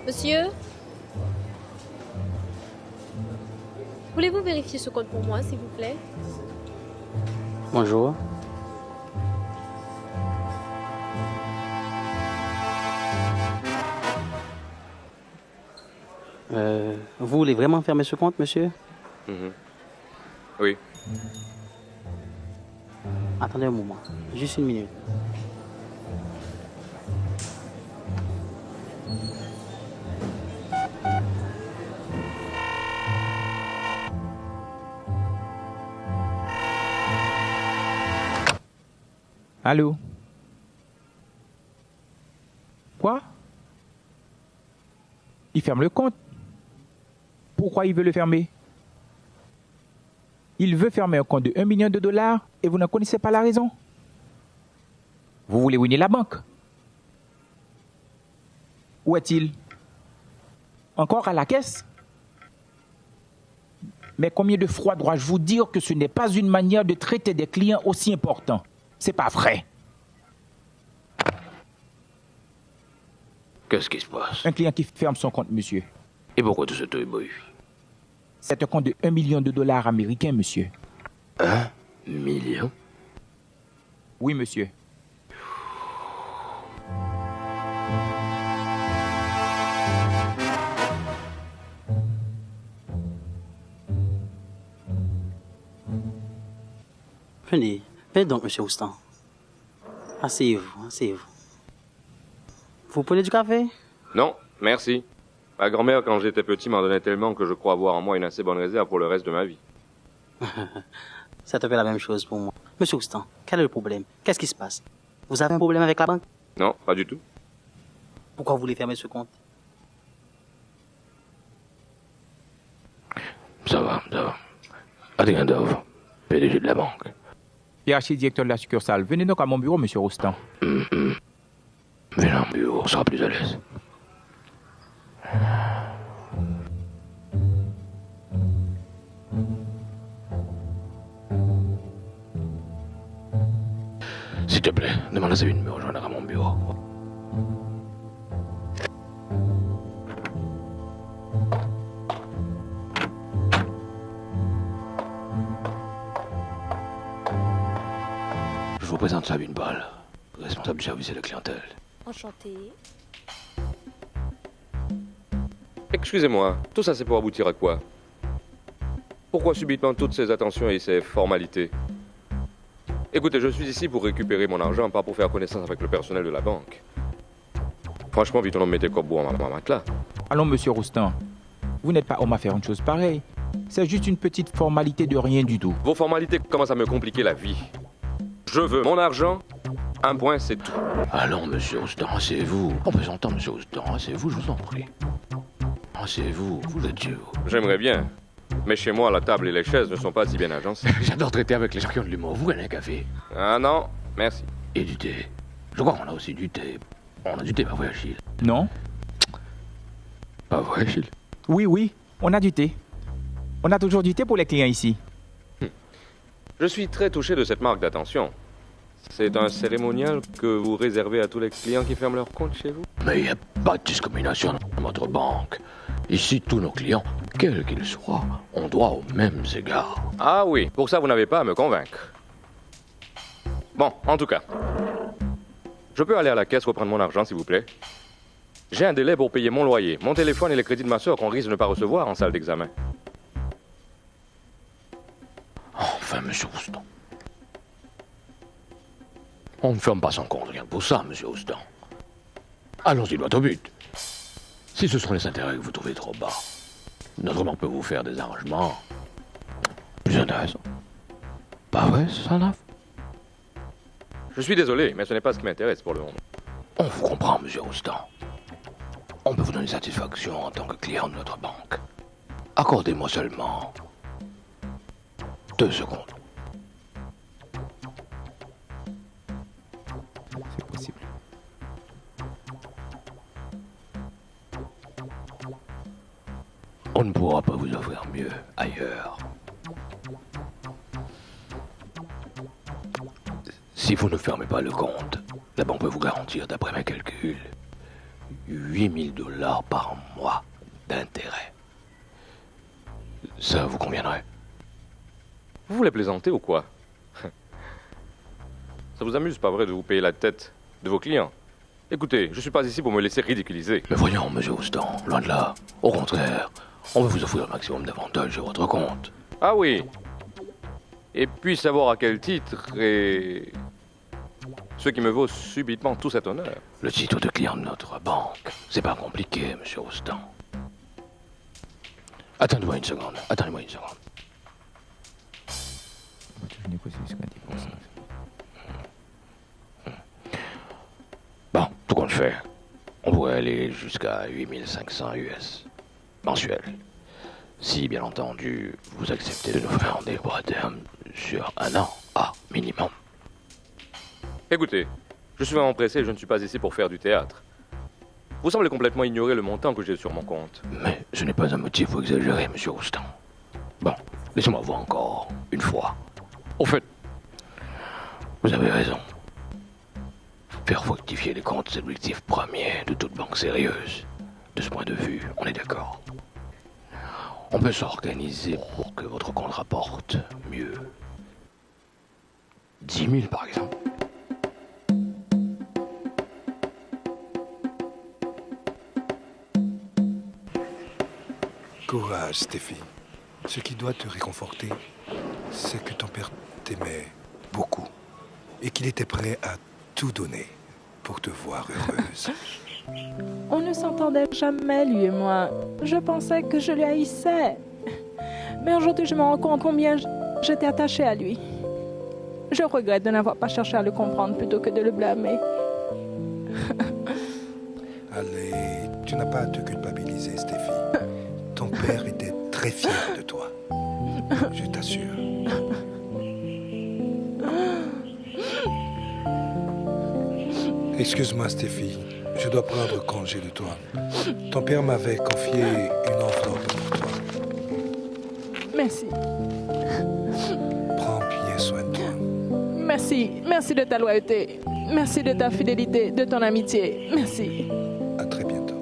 Monsieur? Voulez-vous vérifier ce code pour moi, s'il vous plaît? Bonjour. Vous voulez vraiment fermer ce compte, monsieur? Oui. Attendez un moment, juste une minute. Allô? Quoi? Il ferme le compte? Pourquoi il veut le fermer? Il veut fermer un compte de $1 million et vous ne connaissez pas la raison? Vous voulez ruiner la banque? Où est-il? Encore à la caisse? Mais combien de fois dois-je vous dire que ce n'est pas une manière de traiter des clients aussi importants? C'est pas vrai. Qu'est-ce qui se passe? Un client qui ferme son compte, monsieur. Et pourquoi tout ce bruit? C'est un compte de $1 million américain, monsieur. 1 million? Oui, monsieur. Venez donc, monsieur Roustan. Asseyez-vous, asseyez-vous. Vous prenez du café? Non, merci. Ma grand-mère, quand j'étais petit, m'en donnait tellement que je crois avoir en moi une assez bonne réserve pour le reste de ma vie. Ça te fait la même chose pour moi. Monsieur Roustan, quel est le problème? Qu'est-ce qui se passe? Vous avez un problème avec la banque? Non, pas du tout. Pourquoi vous voulez fermer ce compte? Ça va. Adrien Dove, PDG de la banque. Hiérarchie directeur de la succursale. Venez donc à mon bureau, monsieur Roustan. Venez à mon bureau, on sera plus à l'aise. S'il te plaît, demande à Sabine de me rejoindre à mon bureau. Je vous présente Sabine Ball, responsable du service et de clientèle. Enchantée. Excusez-moi, tout ça c'est pour aboutir à quoi? Pourquoi subitement toutes ces attentions et ces formalités? Écoutez, je suis ici pour récupérer mon argent, pas pour faire connaissance avec le personnel de la banque. Franchement, vite, on me mettait comme bout en matelas. Allons, monsieur Roustan. Vous n'êtes pas homme à faire une chose pareille. C'est juste une petite formalité de rien du tout. Vos formalités commencent à me compliquer la vie. Je veux mon argent, un point, c'est tout. Allons, monsieur Roustan, asseyez-vous. En présentant, monsieur Roustan, asseyez-vous, je vous en prie. Asseyez-vous, vous êtes chez vous. J'aimerais bien. Mais chez moi, la table et les chaises ne sont pas si bien agencées. J'adore traiter avec les gens qui ont de l'humour. Vous gagnez un café? Ah non, merci. Et du thé. Je crois qu'on a aussi du thé. On a du thé, pas vrai, Achille? Non. Pas vrai, Achille? Oui, on a du thé. On a toujours du thé pour les clients ici. Je suis très touché de cette marque d'attention. C'est un cérémonial que vous réservez à tous les clients qui ferment leur compte chez vous? Mais il n'y a pas de discrimination dans notre banque. Ici, tous nos clients, quels qu'ils soient, ont droit aux mêmes égards. Ah oui, pour ça, vous n'avez pas à me convaincre. Bon, en tout cas, je peux aller à la caisse reprendre mon argent, s'il vous plaît? J'ai un délai pour payer mon loyer, mon téléphone et les crédits de ma soeur qu'on risque de ne pas recevoir en salle d'examen. Enfin, monsieur Roustan. On ne ferme pas son compte, rien que pour ça, monsieur Roustan. Allons-y droit au but. Si ce sont les intérêts que vous trouvez trop bas, notre banque peut vous faire des arrangements plus intéressants. Pas vrai, Sanaf? Je suis désolé, mais ce n'est pas ce qui m'intéresse pour le moment. On vous comprend, monsieur Roustan. On peut vous donner satisfaction en tant que client de notre banque. Accordez-moi seulement 2 secondes. C'est possible. On ne pourra pas vous offrir mieux ailleurs. Si vous ne fermez pas le compte, la banque peut vous garantir, d'après mes calculs, $8 000 par mois d'intérêt. Ça vous conviendrait? Vous voulez plaisanter ou quoi? Ça vous amuse, pas vrai, de vous payer la tête de vos clients? Écoutez, je suis pas ici pour me laisser ridiculiser. Mais voyons, monsieur Roustan, loin de là. Au contraire, on veut vous offrir le maximum d'avantages sur votre compte. Ah oui. Et puis savoir à quel titre et ce qui me vaut subitement tout cet honneur. Le titre de client de notre banque, c'est pas compliqué, monsieur Roustan. Attendez-moi une seconde. Bon, tout compte fait, on pourrait aller jusqu'à 8500 US mensuels. Si, bien entendu, vous acceptez de nous faire un dépôt à terme sur 1 an, minimum. Écoutez, je suis vraiment pressé et je ne suis pas ici pour faire du théâtre. Vous semblez complètement ignorer le montant que j'ai sur mon compte. Mais ce n'est pas un motif pour exagérer, monsieur Roustan. Bon, laissez-moi voir encore une fois. Au fait, vous avez raison. Faire fructifier les comptes, c'est l'objectif premier de toute banque sérieuse. De ce point de vue, on est d'accord. On peut s'organiser pour que votre compte rapporte mieux. 10 000 par exemple. Courage, Stéphie. Ce qui doit te réconforter, c'est que ton père t'aimait beaucoup et qu'il était prêt à tout donner pour te voir heureuse. On ne s'entendait jamais, lui et moi. Je pensais que je lui haïssais. Mais aujourd'hui, je me rends compte combien j'étais attachée à lui. Je regrette de n'avoir pas cherché à le comprendre plutôt que de le blâmer. Allez, tu n'as pas à te culpabiliser, Stéphie. Ton père était très fier de toi. Je t'assure. Excuse-moi, Stéphie. Je dois prendre congé de toi. Ton père m'avait confié une enveloppe pour toi. Merci. Prends bien soin de toi. Merci. Merci de ta loyauté. Merci de ta fidélité, de ton amitié. Merci. À très bientôt.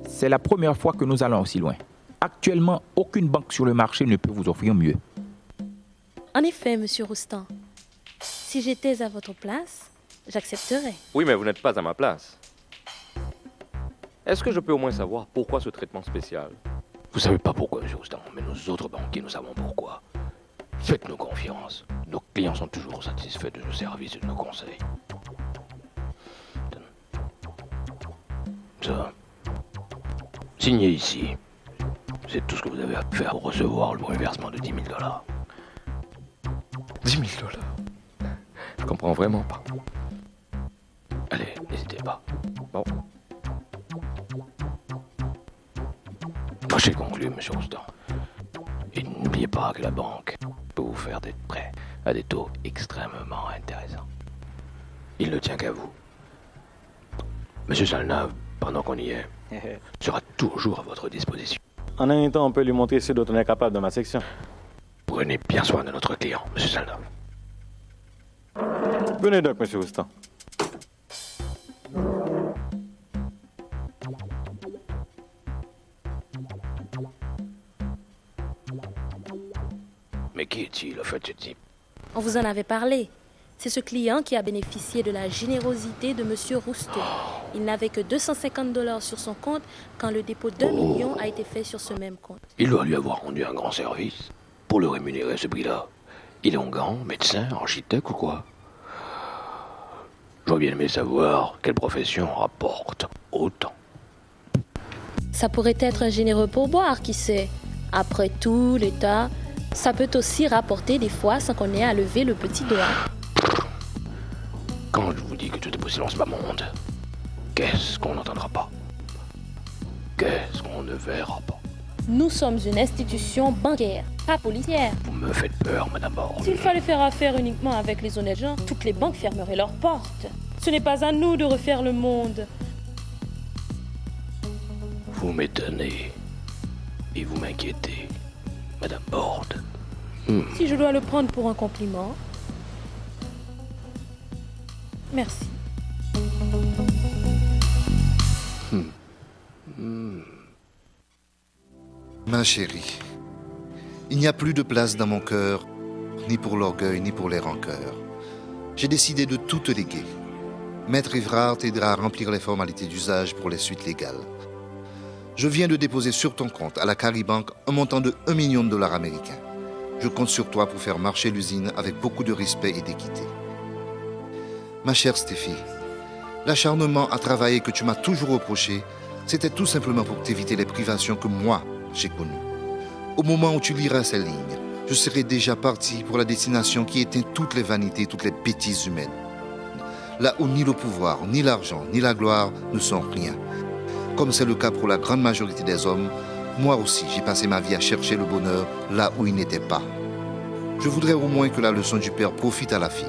C'est la première fois que nous allons aussi loin. Actuellement, aucune banque sur le marché ne peut vous offrir mieux. En effet, monsieur Roustan, si j'étais à votre place, j'accepterai. Oui, mais vous n'êtes pas à ma place. Est-ce que je peux au moins savoir pourquoi ce traitement spécial? Vous savez pas pourquoi, M. Roustan, mais nous autres banquiers, nous savons pourquoi. Faites-nous confiance. Nos clients sont toujours satisfaits de nos services et de nos conseils. Ça. Signez ici. C'est tout ce que vous avez à faire pour recevoir le reversement de 10 000 $. 10 000 $? Je comprends vraiment pas. Allez, n'hésitez pas. Bon. J'ai conclu, M. Roustan. Et n'oubliez pas que la banque peut vous faire des prêts à des taux extrêmement intéressants. Il ne tient qu'à vous. Monsieur Salnave, pendant qu'on y est, sera toujours à votre disposition. En un temps, on peut lui montrer ce dont on est capable dans ma section. Prenez bien soin de notre client, Monsieur Salnave. Venez donc, Monsieur Roustan. Mais qui est-il, au fait, ce type? On vous en avait parlé. C'est ce client qui a bénéficié de la générosité de Monsieur Roustan. Il n'avait que 250 $ sur son compte quand le dépôt d'1 million a été fait sur ce même compte. Il doit lui avoir rendu un grand service pour le rémunérer à ce prix-là. Il est onguent, médecin, architecte ou quoi? J'aurais bien aimé savoir quelle profession rapporte autant. Ça pourrait être un généreux pourboire, qui sait. Après tout, l'État, ça peut aussi rapporter des fois sans qu'on ait à lever le petit doigt. Quand je vous dis que tout est possible en ce monde, qu'est-ce qu'on n'entendra pas? Qu'est-ce qu'on ne verra pas? Nous sommes une institution bancaire, pas policière. Vous me faites peur, Madame Borde. S'il fallait faire affaire uniquement avec les honnêtes gens, toutes les banques fermeraient leurs portes. Ce n'est pas à nous de refaire le monde. Vous m'étonnez et vous m'inquiétez, Madame Borde. Si je dois le prendre pour un compliment, merci. Ma chérie, il n'y a plus de place dans mon cœur, ni pour l'orgueil, ni pour les rancœurs. J'ai décidé de tout te léguer. Maître Evrard t'aidera à remplir les formalités d'usage pour les suites légales. Je viens de déposer sur ton compte à la Caribank un montant de 1 million de $ américains. Je compte sur toi pour faire marcher l'usine avec beaucoup de respect et d'équité. Ma chère Stéphie, l'acharnement à travailler que tu m'as toujours reproché, c'était tout simplement pour t'éviter les privations que moi, j'ai connues. Au moment où tu liras ces lignes, je serai déjà parti pour la destination qui éteint toutes les vanités, toutes les bêtises humaines. Là où ni le pouvoir, ni l'argent, ni la gloire ne sont rien. Comme c'est le cas pour la grande majorité des hommes, moi aussi j'ai passé ma vie à chercher le bonheur là où il n'était pas. Je voudrais au moins que la leçon du père profite à la fille.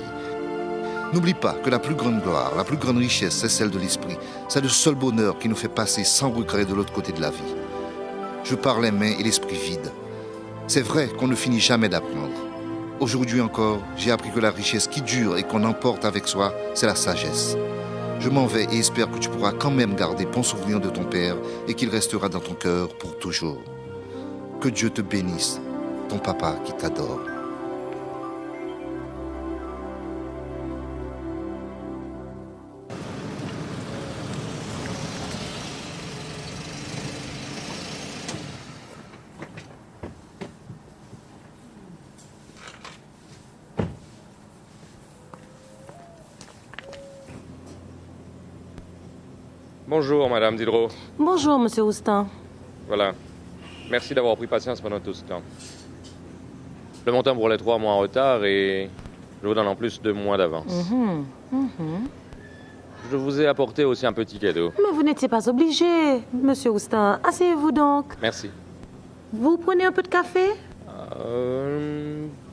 N'oublie pas que la plus grande gloire, la plus grande richesse, c'est celle de l'esprit. C'est le seul bonheur qui nous fait passer sans regret de l'autre côté de la vie. Je parle les mains et l'esprit vide. C'est vrai qu'on ne finit jamais d'apprendre. Aujourd'hui encore, j'ai appris que la richesse qui dure et qu'on emporte avec soi, c'est la sagesse. Je m'en vais et espère que tu pourras quand même garder bon souvenir de ton père et qu'il restera dans ton cœur pour toujours. Que Dieu te bénisse, ton papa qui t'adore. Bonjour, Madame Diderot. Bonjour, Monsieur Roustan. Voilà. Merci d'avoir pris patience pendant tout ce temps. Le montant pour les 3 mois en retard et je vous donne en plus 2 mois d'avance. Je vous ai apporté aussi un petit cadeau. Mais vous n'étiez pas obligé, Monsieur Roustan. Asseyez-vous donc. Merci. Vous prenez un peu de café?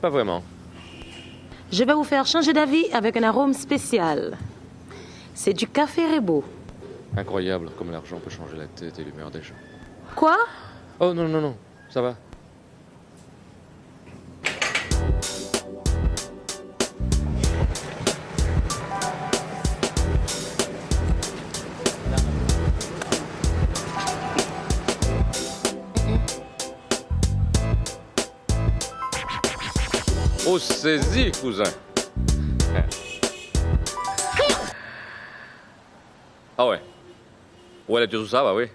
Pas vraiment. Je vais vous faire changer d'avis avec un arôme spécial. C'est du café Rebo. Incroyable comme l'argent peut changer la tête et l'humeur des gens. Quoi? Oh non, non, non, ça va. Oh, saisis, cousin. Ah ouais. Ouais, là, tout ça, bah oui.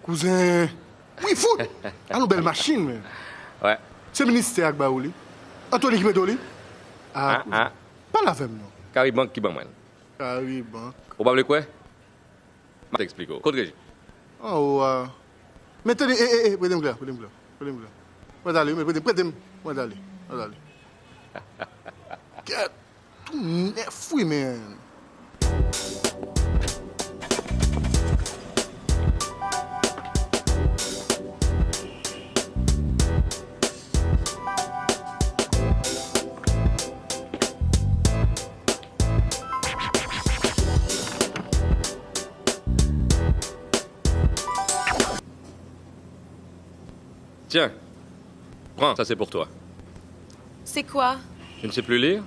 Cousin, oui, fou! Allons, belle machine, mais. Ouais. C'est le ministère avec Baouli. Anthony qui met Doli? Ah, pas la même, non. Caribank qui ban, moi. Caribank. Vous parlez quoi? Je t'explique. Côte Régie. Oh, mais tenez, prêtez-moi là. Moi d'aller, prêtez-moi. Moi d'aller. Tout neuf, oui, mais. Tiens, prends, ça c'est pour toi. C'est quoi? Tu ne sais plus lire?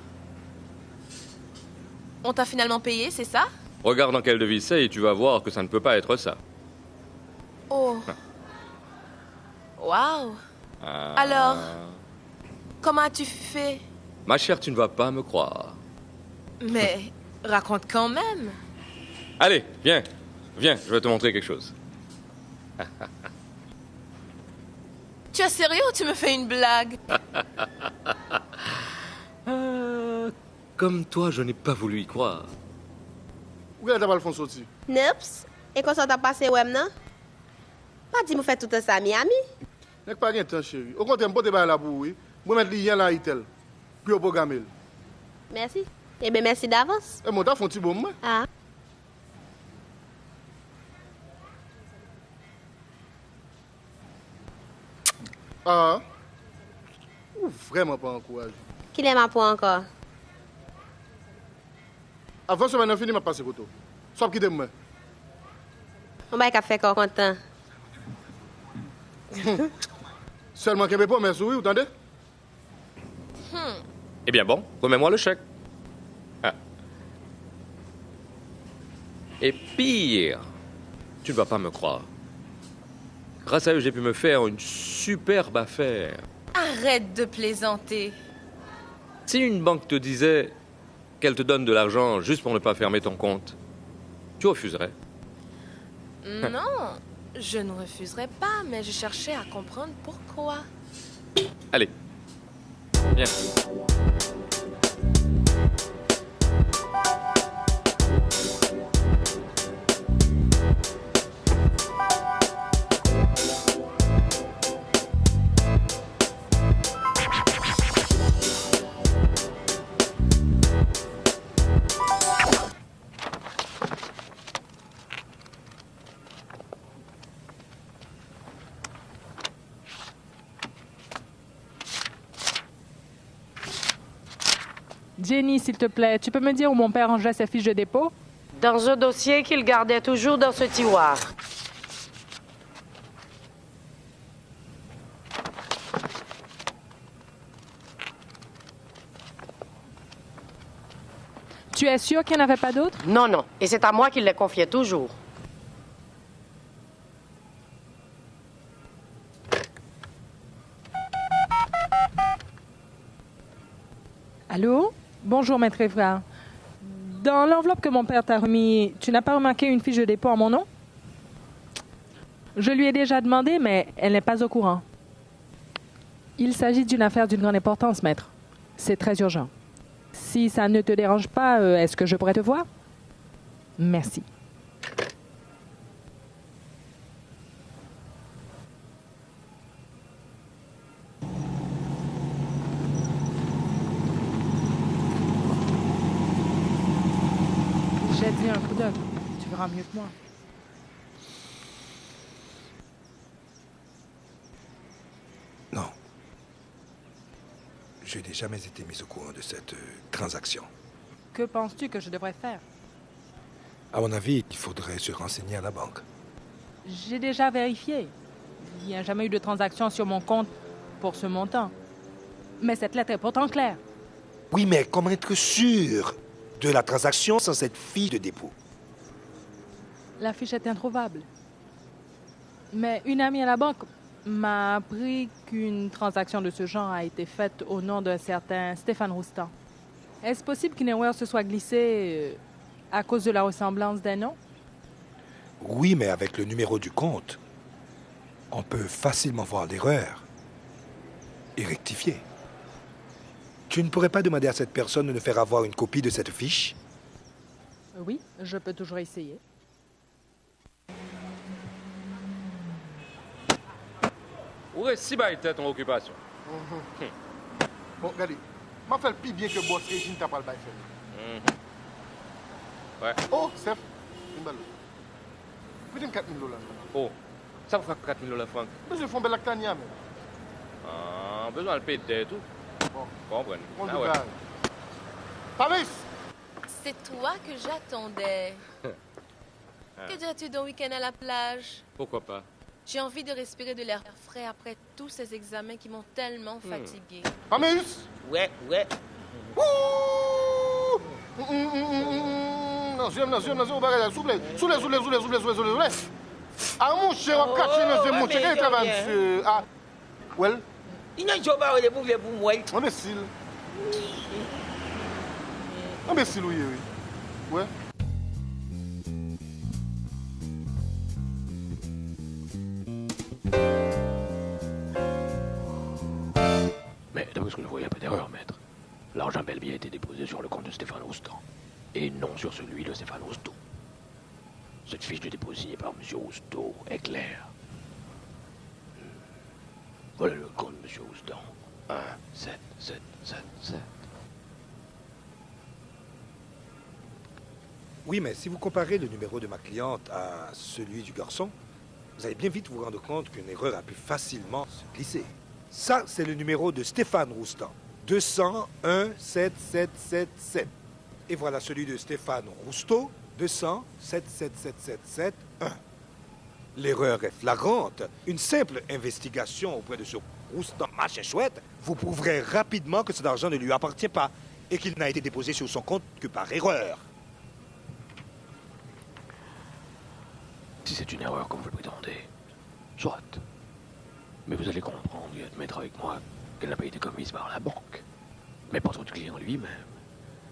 On t'a finalement payé, c'est ça? Regarde dans quelle devise c'est et tu vas voir que ça ne peut pas être ça. Oh. Waouh. Alors, comment as-tu fait? Ma chère, tu ne vas pas me croire. Mais raconte quand même. Allez, viens, je vais te montrer quelque chose. Tu es sérieux ou tu me fais une blague? Comme toi, je n'ai pas voulu y croire. Où est-ce que tu vas le faire sortir? Neps, et quand ça t'a passé, ouais, non? Pas dit, vous faites tout ça à Miami? N'est pas rien de temps, chérie. Au contraire, je ne vais pas là pour oui. Je vais mettre l'IA là à Itel. Puis au programme. Merci. Eh bien, merci d'avance. Et moi, t'as fait un petit bon moment. Ah. Ah. Ou vraiment pas encouragé. Qui l'aime à point encore? Avant ce maintenant fini, je passe photo. Soit quitter moi. On va faire encore content. Seulement qu'il n'y ait pas mes souris, vous entendez? Eh bien bon, remets-moi le chèque. Ah. Et pire, tu ne vas pas me croire. Grâce à eux, j'ai pu me faire une superbe affaire. Arrête de plaisanter. Si une banque te disait qu'elle te donne de l'argent juste pour ne pas fermer ton compte, tu refuserais? Non, je ne refuserais pas, mais je cherchais à comprendre pourquoi. Allez, viens. Jenny, s'il te plaît, tu peux me dire où mon père rangeait ses fiches de dépôt? Dans un dossier qu'il gardait toujours dans ce tiroir. Tu es sûr qu'il n'y en avait pas d'autres? Non, non. Et c'est à moi qu'il les confiait toujours. Allô? Bonjour, maître Évrard. Dans l'enveloppe que mon père t'a remis, tu n'as pas remarqué une fiche de dépôt en mon nom? Je lui ai déjà demandé, mais elle n'est pas au courant. Il s'agit d'une affaire d'une grande importance, maître. C'est très urgent. Si ça ne te dérange pas, est-ce que je pourrais te voir? Merci. J'ai dit un coup d'œil. Tu verras mieux que moi. Non. Je n'ai jamais été mis au courant de cette transaction. Que penses-tu que je devrais faire? À mon avis, il faudrait se renseigner à la banque. J'ai déjà vérifié. Il n'y a jamais eu de transaction sur mon compte pour ce montant. Mais cette lettre est pourtant claire. Oui, mais comment être sûr de la transaction sans cette fiche de dépôt? La fiche est introuvable. Mais une amie à la banque m'a appris qu'une transaction de ce genre a été faite au nom d'un certain Stéphane Roustan. Est-ce possible qu'une erreur se soit glissée à cause de la ressemblance des noms? Oui, mais avec le numéro du compte, on peut facilement voir l'erreur et rectifier. Tu ne pourrais pas demander à cette personne de nous faire avoir une copie de cette fiche? Oui, je peux toujours essayer. Où est si bas ton occupation? Bon, regardez. Je fais le plus bien que boss Régine t'a pas le bail fait. Ouais. Oh, Steph, une balle. Peut-être 4 000 $. Oh, ça vous fait 4 000 $, Franck? Mais je fais un bel acte à Nia, même. Ah, besoin de payer et tout. Bon. Comprenez. On Ah ouais. Paris! C'est toi que j'attendais. Que dirais-tu d'un week-end à la plage? Pourquoi pas? J'ai envie de respirer de l'air frais après tous ces examens qui m'ont tellement fatiguée. Paris! Ouais. Ouh! Non, s'il vous plaît. Soulez. Ah, mon cher, on cache mon cher. Quel travail, monsieur? Ah, well? Il n'y a pas de bouvier pour moi. Imbécile. Imbécile, oui. Ouais. Mais d'après ce que je voyais, un peu d'erreur, maître. L'argent bel bien été déposé sur le compte de Stéphane Roustan, et non sur celui de Stéphane Rousteau. Cette fiche de dépôt signée par M. Rousteau est claire. Voilà le compte de M. Roustan. 1, 7, 7, 7, 7. Oui, mais si vous comparez le numéro de ma cliente à celui du garçon, vous allez bien vite vous rendre compte qu'une erreur a pu facilement se glisser. Ça, c'est le numéro de Stéphane Roustan. 201 7777. Et voilà celui de Stéphane Rousteau, 200 77777 L'erreur est flagrante. Une simple investigation auprès de ce Roustan machin chouette vous prouverez rapidement que cet argent ne lui appartient pas et qu'il n'a été déposé sur son compte que par erreur. Si c'est une erreur comme vous le prétendez, soit. Mais vous allez comprendre et admettre avec moi qu'elle n'a pas été commise par la banque, mais par votre client lui-même.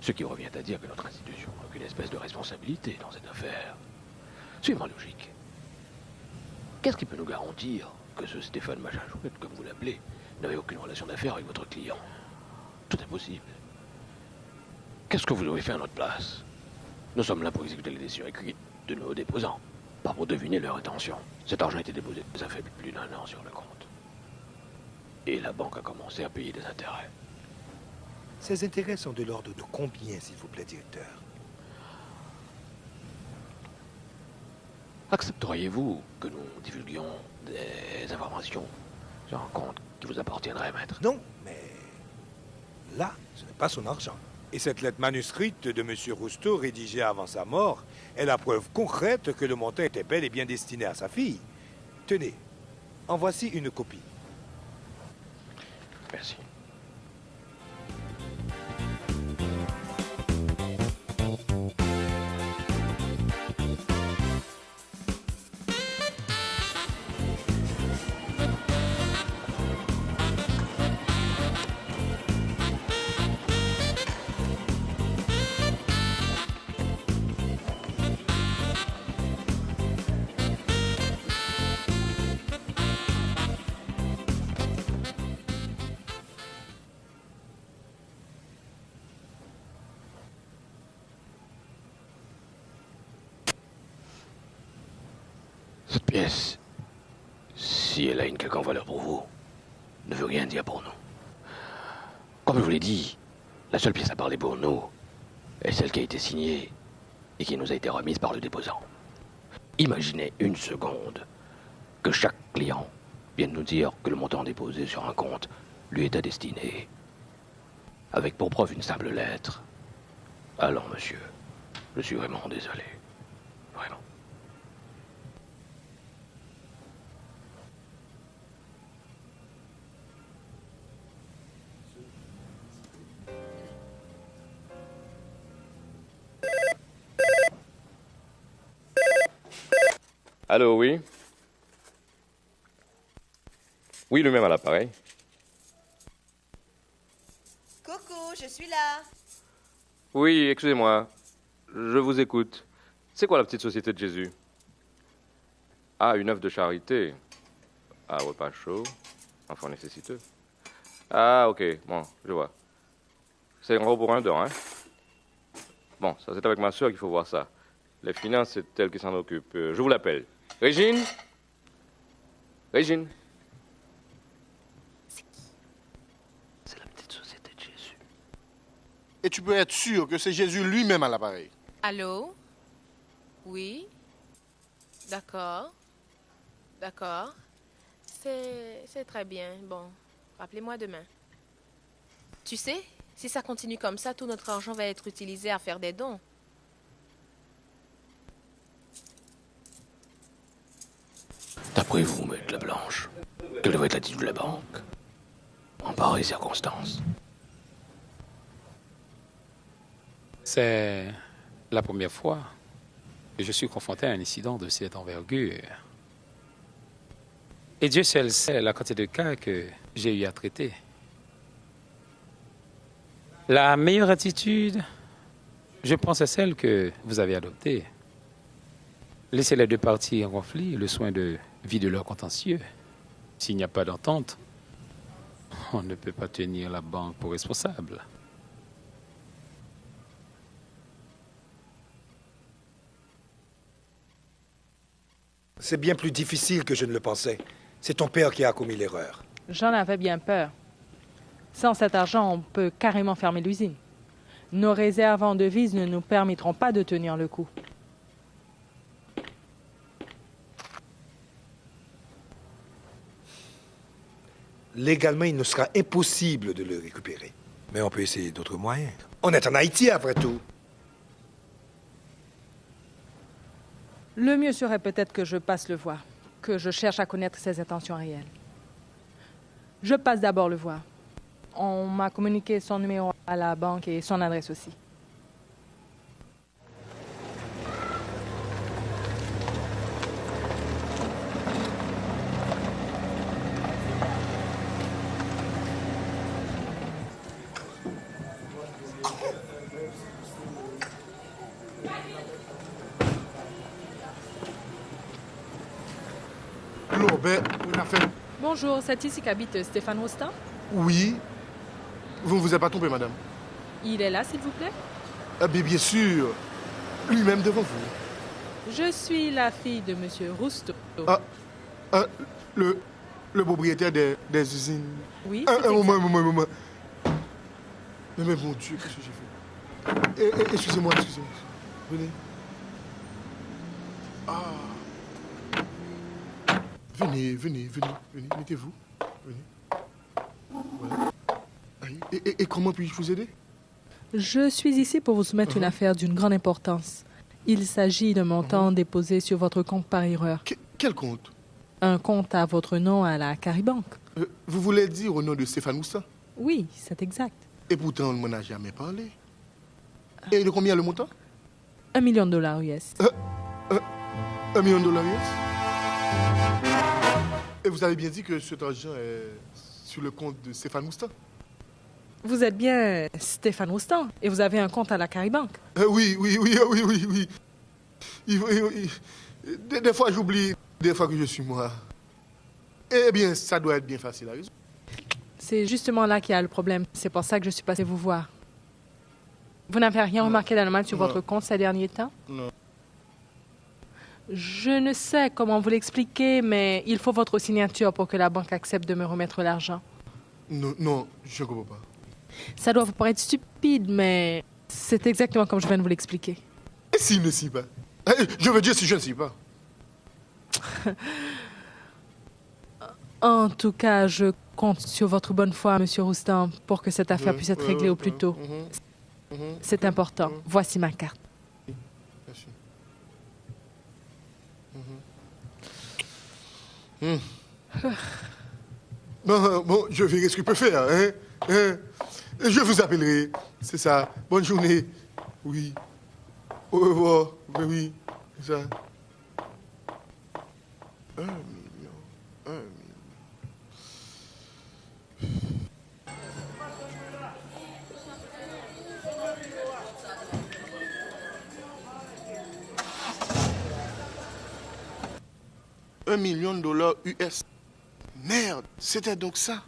Ce qui revient à dire que notre institution n'a aucune espèce de responsabilité dans cette affaire. Suivez ma logique. Qu'est-ce qui peut nous garantir que ce Stéphane Machin-Chouette, comme vous l'appelez, n'avait aucune relation d'affaires avec votre client? Tout est possible. Qu'est-ce que vous aurez fait à notre place? Nous sommes là pour exécuter les décisions écrites de nos déposants, pas pour deviner leur intention. Cet argent a été déposé, ça fait plus d'1 an sur le compte. Et la banque a commencé à payer des intérêts. Ces intérêts sont de l'ordre de combien, s'il vous plaît, directeur? Accepteriez-vous que nous divulguions des informations sur un compte qui vous appartiendrait, maître? Non, mais là, ce n'est pas son argent. Et cette lettre manuscrite de M. Rousteau, rédigée avant sa mort, est la preuve concrète que le montant était bel et bien destiné à sa fille. Tenez, en voici une copie. Merci. Cette pièce, si elle a une quelconque valeur pour vous, ne veut rien dire pour nous. Comme je vous l'ai dit, la seule pièce à parler pour nous est celle qui a été signée et qui nous a été remise par le déposant. Imaginez une seconde que chaque client vienne nous dire que le montant déposé sur un compte lui était destiné, avec pour preuve une simple lettre. Alors, monsieur, je suis vraiment désolé. Vraiment. Allô, oui? Oui, lui-même à l'appareil. Coucou, je suis là. Oui, excusez-moi. Je vous écoute. C'est quoi la petite société de Jésus? Ah, une œuvre de charité. Ah, repas chaud. Enfant nécessiteux. Ah, ok. Bon, je vois. C'est en gros pour un don, hein? Bon, ça c'est avec ma soeur qu'il faut voir ça. Les finances, c'est elle qui s'en occupe. Je vous l'appelle. Régine? Régine? C'est la petite société de Jésus. Et tu peux être sûr que c'est Jésus lui-même à l'appareil. Allô? Oui? D'accord. D'accord. C'est très bien. Bon, rappelez-moi demain. Tu sais, si ça continue comme ça, tout notre argent va être utilisé à faire des dons. D'après vous, maître Lablanche, quelle devrait être l'attitude de la banque en pareille circonstance? C'est la première fois que je suis confronté à un incident de cette envergure. Et Dieu seul sait la quantité de cas que j'ai eu à traiter. La meilleure attitude, je pense, est celle que vous avez adoptée. Laissez les deux parties en conflit le soin de vider leur contentieux. S'il n'y a pas d'entente, on ne peut pas tenir la banque pour responsable. C'est bien plus difficile que je ne le pensais. C'est ton père qui a commis l'erreur. J'en avais bien peur. Sans cet argent, on peut carrément fermer l'usine. Nos réserves en devises ne nous permettront pas de tenir le coup. Légalement, il nous sera impossible de le récupérer. Mais on peut essayer d'autres moyens. On est en Haïti, après tout. Le mieux serait peut-être que je passe le voir, que je cherche à connaître ses intentions réelles. Je passe d'abord le voir. On m'a communiqué son numéro à la banque et son adresse aussi. Bonjour, c'est ici qu'habite Stéphane Roustan? Oui. Vous ne vous êtes pas trompé, madame. Il est là, s'il vous plaît? Bien sûr. Lui-même devant vous. Je suis la fille de Monsieur Rousseau. Le propriétaire des usines. Oui, un moment. Mais mon Dieu, qu'est-ce que j'ai fait? Excusez-moi. Venez. Venez, mettez-vous. Venez. Voilà. Et comment puis-je vous aider? Je suis ici pour vous soumettre une affaire d'une grande importance. Il s'agit d'un montant déposé sur votre compte par erreur. Quel compte? Un compte à votre nom à la Caribanque. Vous voulez dire au nom de Stéphane Roustan? Oui, c'est exact. Et pourtant, on ne m'en a jamais parlé. Et de combien le montant? $1 million US. $1 million US? Et vous avez bien dit que cet argent est sur le compte de Stéphane Roustan? Vous êtes bien Stéphane Roustan et vous avez un compte à la Caribanque? Oui. Des fois, j'oublie, des fois que je suis moi. Eh bien, ça doit être bien facile à résoudre. C'est justement là qu'il y a le problème. C'est pour ça que je suis passé vous voir. Vous n'avez rien remarqué d'anormal sur votre compte ces derniers temps? Non. Je ne sais comment vous l'expliquer, mais il faut votre signature pour que la banque accepte de me remettre l'argent. Non, je ne comprends pas. Ça doit vous paraître stupide, mais c'est exactement comme je viens de vous l'expliquer. Et s'il ne signe pas? Je veux dire si je ne signe pas. En tout cas, je compte sur votre bonne foi, Monsieur Roustan, pour que cette affaire puisse être réglée au plus tôt. C'est important. Voici ma carte. Merci. Bon, je verrai ce que je peux faire. Je vous appellerai. C'est ça. Bonne journée. Oui. Au revoir. Oui, c'est ça. 1 million. $1 million US. Merde, c'était donc ça.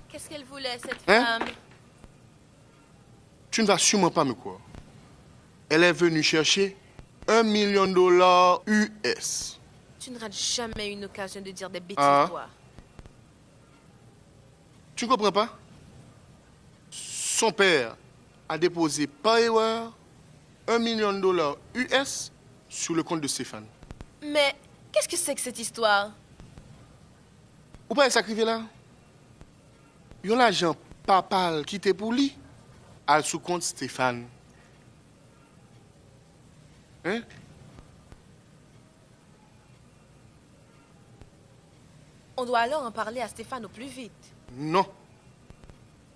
Qu'est-ce qu'elle voulait, cette Hein? femme? Tu ne vas sûrement pas me croire. Elle est venue chercher $1 million US. Tu ne rates jamais une occasion de dire des bêtises, Ah. toi. Tu ne comprends pas? Son père a déposé par erreur $1 million US sur le compte de Stéphane. Mais qu'est-ce que c'est que cette histoire? Ou pas s'arriver là? Yon l'agent papal qui était pour lui, à sous compte Stéphane. Hein? On doit alors en parler à Stéphane au plus vite. Non.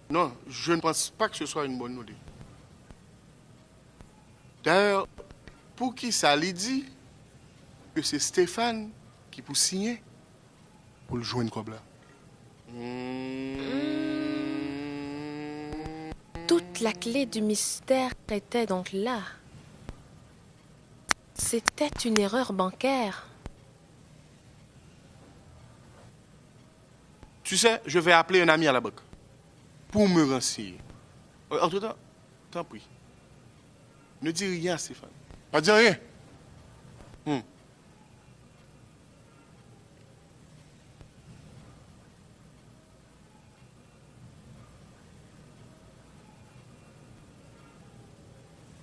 Non, je ne pense pas que ce soit une bonne idée. D'ailleurs, pour qui ça lui dit que c'est Stéphane qui peut signer pour le joindre comme là? Toute la clé du mystère était donc là. C'était une erreur bancaire. Tu sais, je vais appeler un ami à la banque pour me renseigner. En tout temps, t'en prie. Ne dis rien, Stéphane. Pas dire rien.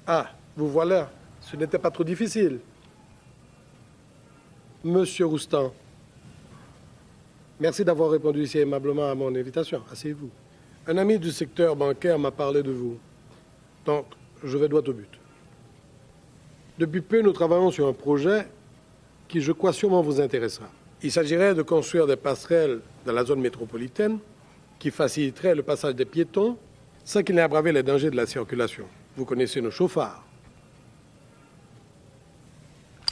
Ah, vous voilà. Ce n'était pas trop difficile. Monsieur Roustan, merci d'avoir répondu si aimablement à mon invitation. Asseyez-vous. Un ami du secteur bancaire m'a parlé de vous. Donc, je vais droit au but. Depuis peu, nous travaillons sur un projet qui, je crois, sûrement vous intéressera. Il s'agirait de construire des passerelles dans la zone métropolitaine qui faciliteraient le passage des piétons sans qu'il n'ait à braver les dangers de la circulation. Vous connaissez nos chauffards.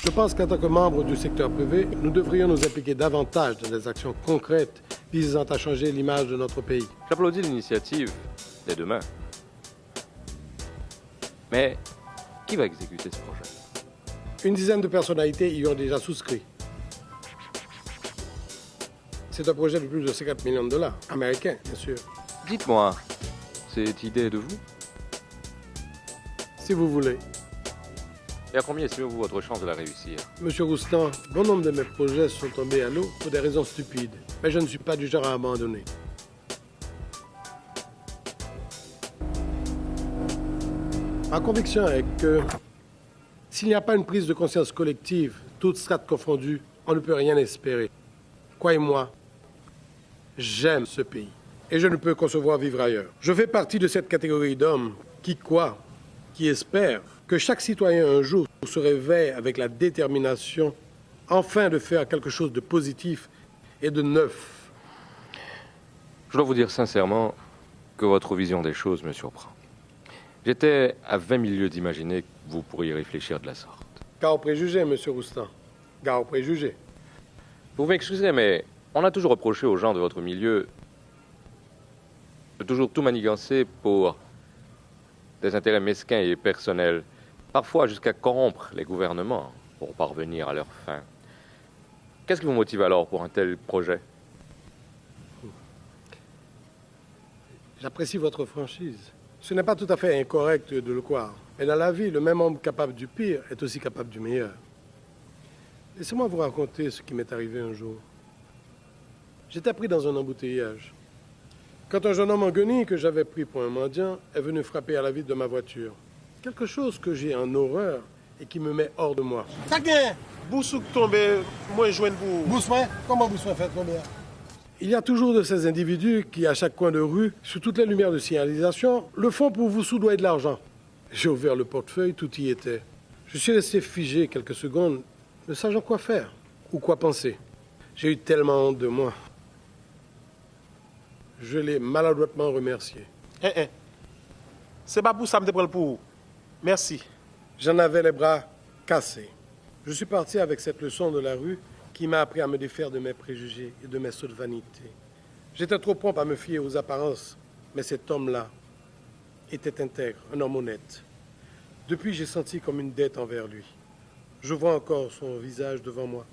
Je pense qu'en tant que membres du secteur privé, nous devrions nous impliquer davantage dans des actions concrètes visant à changer l'image de notre pays. J'applaudis l'initiative des deux mains. Mais qui va exécuter ce projet? Une dizaine de personnalités y ont déjà souscrit. C'est un projet de plus de $50 millions, américains, bien sûr. Dites-moi, cette idée est de vous? Si vous voulez. Et à combien estimez-vous votre chance de la réussir? Monsieur Roustan, bon nombre de mes projets sont tombés à l'eau pour des raisons stupides. Mais je ne suis pas du genre à abandonner. Ma conviction est que s'il n'y a pas une prise de conscience collective, toutes strates confondues, on ne peut rien espérer. Croyez-moi, j'aime ce pays. Et je ne peux concevoir vivre ailleurs. Je fais partie de cette catégorie d'hommes qui croient, qui espèrent que chaque citoyen un jour se réveille avec la détermination enfin de faire quelque chose de positif et de neuf. Je dois vous dire sincèrement que votre vision des choses me surprend. J'étais à 20 000 lieues d'imaginer que vous pourriez réfléchir de la sorte. Gare aux préjugés, monsieur Roustan. Gare aux préjugés. Vous m'excusez, mais on a toujours reproché aux gens de votre milieu de toujours tout manigancer pour des intérêts mesquins et personnels, parfois jusqu'à corrompre les gouvernements pour parvenir à leur fin. Qu'est-ce qui vous motive alors pour un tel projet? J'apprécie votre franchise. Ce n'est pas tout à fait incorrect de le croire. Mais dans la vie, le même homme capable du pire est aussi capable du meilleur. Laissez-moi vous raconter ce qui m'est arrivé un jour. J'étais pris dans un embouteillage. Quand un jeune homme en guenille que j'avais pris pour un mendiant est venu frapper à la vitre de ma voiture. Quelque chose que j'ai en horreur et qui me met hors de moi. Ça gagne. Boussouk tombé, moi je vous. Boussoin? Comment Boussoin fait tomber? Il y a toujours de ces individus qui, à chaque coin de rue, sous toutes les lumières de signalisation, le font pour vous soudoyer de l'argent. J'ai ouvert le portefeuille, tout y était. Je suis resté figé quelques secondes, ne sachant quoi faire ou quoi penser. J'ai eu tellement honte de moi. Je l'ai maladroitement remercié. C'est pas pour ça que je me prends pour. Merci. J'en avais les bras cassés. Je suis parti avec cette leçon de la rue qui m'a appris à me défaire de mes préjugés et de mes sauts de vanité. J'étais trop prompt à me fier aux apparences, mais cet homme-là était intègre, un homme honnête. Depuis, j'ai senti comme une dette envers lui. Je vois encore son visage devant moi.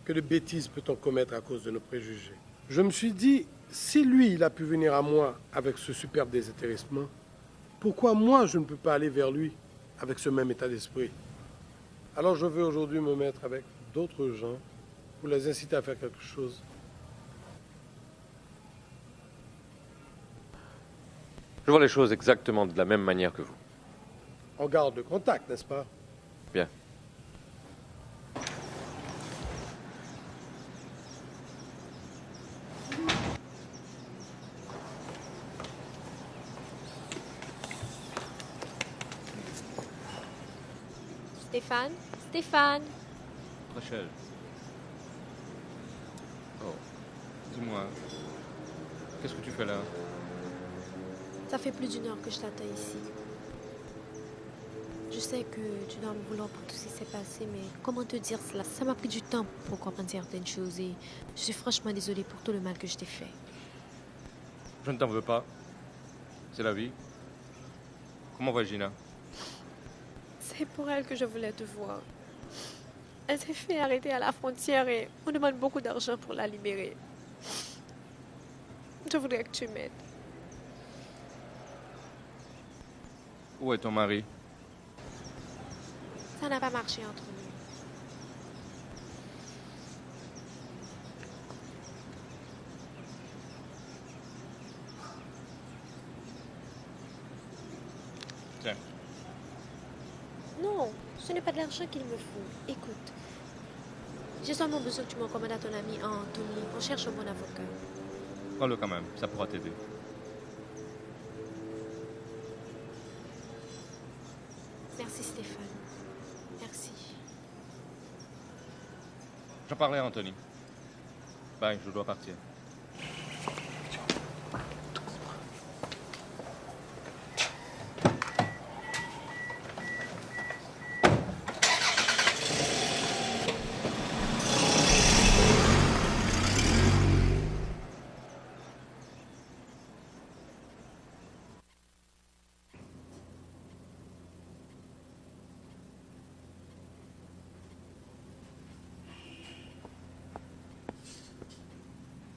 que de bêtises peut-on commettre à cause de nos préjugés. Je me suis dit, si lui, il a pu venir à moi avec ce superbe désintéressement, pourquoi moi, je ne peux pas aller vers lui avec ce même état d'esprit? Alors je veux aujourd'hui me mettre avec d'autres gens pour les inciter à faire quelque chose. Je vois les choses exactement de la même manière que vous. On garde le contact, n'est-ce pas? Bien. Stéphane? Stéphane? Rachel. Oh, dis-moi, qu'est-ce que tu fais là? Ça fait plus d'1 heure que je t'attends ici. Je sais que tu dois me vouloir pour tout ce qui s'est passé, mais comment te dire cela? Ça m'a pris du temps pour comprendre certaines choses et je suis franchement désolée pour tout le mal que je t'ai fait. Je ne t'en veux pas. C'est la vie. Comment va Gina? C'est pour elle que je voulais te voir. Elle s'est fait arrêter à la frontière et on demande beaucoup d'argent pour la libérer. Je voudrais que tu m'aides. Où est ton mari? Ça n'a pas marché entre nous. Tiens. Non, ce n'est pas de l'argent qu'il me faut. Écoute, j'ai seulement besoin que tu m'en commandes à ton ami Anthony. On cherche un bon avocat. Prends-le quand même, ça pourra t'aider. Merci Stéphane. Merci. J'en parlais à Anthony. Bye, je dois partir.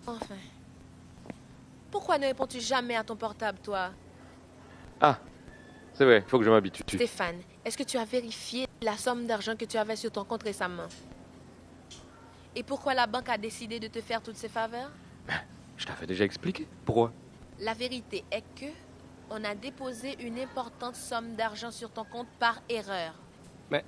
Enfin. Pourquoi ne réponds-tu jamais à ton portable, toi? Ah, c'est vrai, il faut que je m'habitue. Stéphane, est-ce que tu as vérifié la somme d'argent que tu avais sur ton compte récemment? Et pourquoi la banque a décidé de te faire toutes ces faveurs? Je t'avais déjà expliqué. Pourquoi? La vérité est que on a déposé une importante somme d'argent sur ton compte par erreur. Mais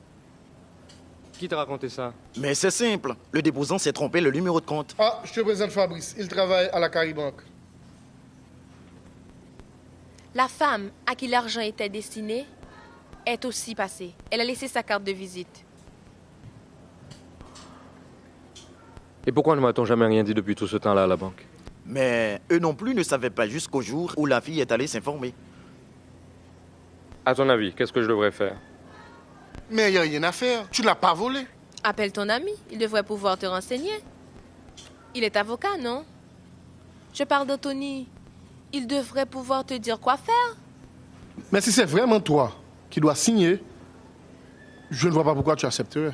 qui t'a raconté ça? Mais c'est simple. Le déposant s'est trompé le numéro de compte. Ah, je te présente Fabrice. Il travaille à la Caribanque. La femme à qui l'argent était destiné est aussi passée. Elle a laissé sa carte de visite. Et pourquoi ne m'a-t-on jamais rien dit depuis tout ce temps-là à la banque? Mais eux non plus ne savaient pas jusqu'au jour où la fille est allée s'informer. À ton avis, qu'est-ce que je devrais faire? Mais il n'y a rien à faire. Tu ne l'as pas volé. Appelle ton ami. Il devrait pouvoir te renseigner. Il est avocat, non? Je parle d'Anthony. Il devrait pouvoir te dire quoi faire. Mais si c'est vraiment toi qui dois signer, je ne vois pas pourquoi tu accepterais.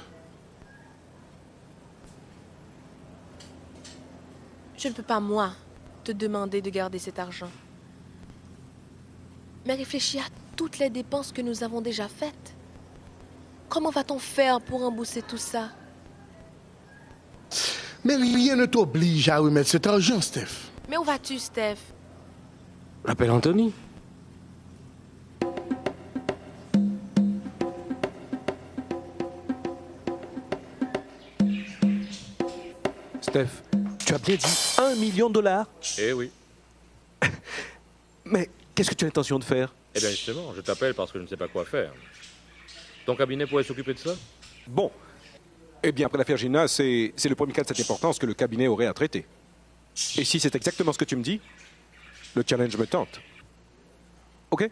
Je ne peux pas, moi, te demander de garder cet argent. Mais réfléchis à toutes les dépenses que nous avons déjà faites. Comment va-t-on faire pour rembourser tout ça? Mais rien ne t'oblige à remettre cet argent, Steph. Mais où vas-tu, Steph? Appelle Anthony. Steph, tu as bien dit $1 million? Eh oui. Mais qu'est-ce que tu as l'intention de faire? Eh bien justement, je t'appelle parce que je ne sais pas quoi faire. Ton cabinet pourrait s'occuper de ça? Bon. Eh bien, après l'affaire Gina, c'est le premier cas de cette importance que le cabinet aurait à traiter. Et si c'est exactement ce que tu me dis, le challenge me tente. OK?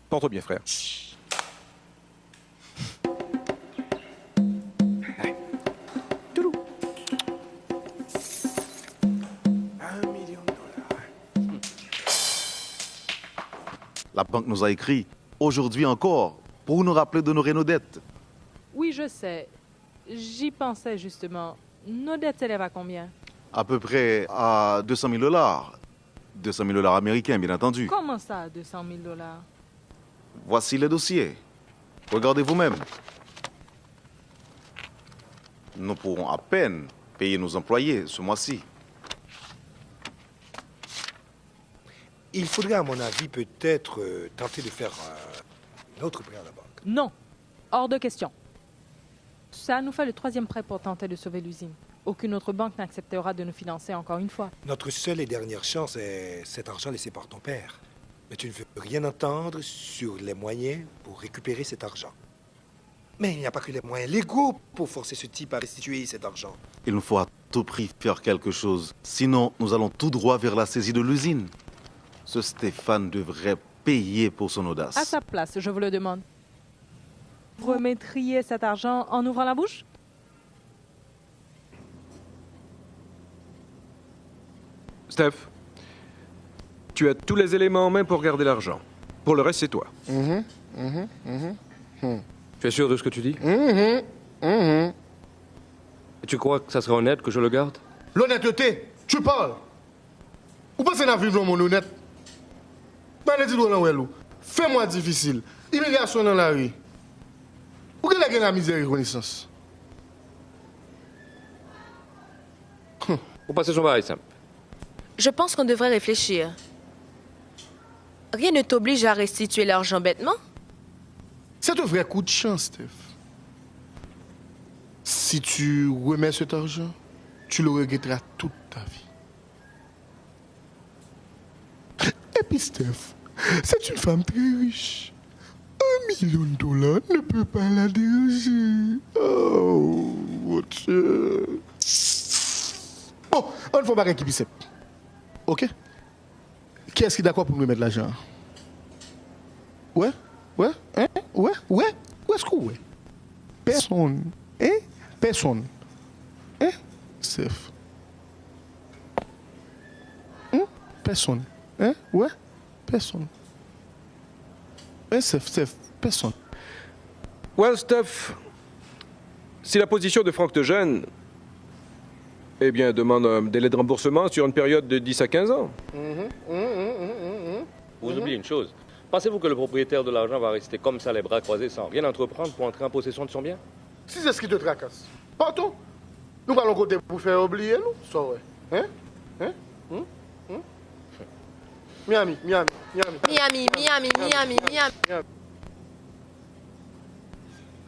Porte-toi bien, frère. Allez. Toulou. $1 million. La banque nous a écrit, aujourd'hui encore, pour nous rappeler d'honorer nos dettes. Oui, je sais. J'y pensais justement. Nos dettes s'élèvent à combien? À peu près à 200 000 $. 200 000 $ américains, bien entendu. Comment ça, 200 000 $? Voici le dossier. Regardez vous-même. Nous pourrons à peine payer nos employés ce mois-ci. Il faudrait, à mon avis, peut-être tenter de faire un autre prêt à la banque. Non, hors de question. Ça nous fait le 3e prêt pour tenter de sauver l'usine. Aucune autre banque n'acceptera de nous financer encore une fois. Notre seule et dernière chance est cet argent laissé par ton père. Mais tu ne veux rien entendre sur les moyens pour récupérer cet argent. Mais il n'y a pas que les moyens légaux pour forcer ce type à restituer cet argent. Il nous faut à tout prix faire quelque chose. Sinon, nous allons tout droit vers la saisie de l'usine. Ce Stéphane devrait payer pour son audace. À sa place, je vous le demande. Vous remettriez cet argent en ouvrant la bouche? Steph, tu as tous les éléments en main pour garder l'argent. Pour le reste, c'est toi. Tu es sûr de ce que tu dis? Et tu crois que ça serait honnête que je le garde? L'honnêteté, tu parles. Ou pas c'est la vie de mon honnête? Fais-moi difficile. Immigration dans la rue. Où est la misère et la reconnaissance? Vous passez son bail simple. Je pense qu'on devrait réfléchir. Rien ne t'oblige à restituer l'argent bêtement. C'est un vrai coup de chance, Steph. Si tu remets cet argent, tu le regretteras toute ta vie. Et puis, Steph, c'est une femme très riche. $1 million ne peut pas la déranger. Oh, mon Dieu. Bon, on ne faut pas qu'il puisse. OK? Qui est-ce qui est d'accord pour nous mettre l'argent? Ouais? Ouais? Hein? Ouais? Ouais? Où est-ce que ouais? Personne. Hein? Personne. Hein? Steph. Hein? Personne. Hein? Ouais? Personne. Hein, Steph? Personne. Well, Steph, si la position de Franck te gêne, eh bien, demande un délai de remboursement sur une période de 10 à 15 ans. Vous oubliez une chose. Pensez-vous que le propriétaire de l'argent va rester comme ça, les bras croisés, sans rien entreprendre pour entrer en possession de son bien? Si c'est ce qui te tracasse, partons. Nous allons côté pour faire oublier, nous. Ça, ouais. Hein? Hein? Miami.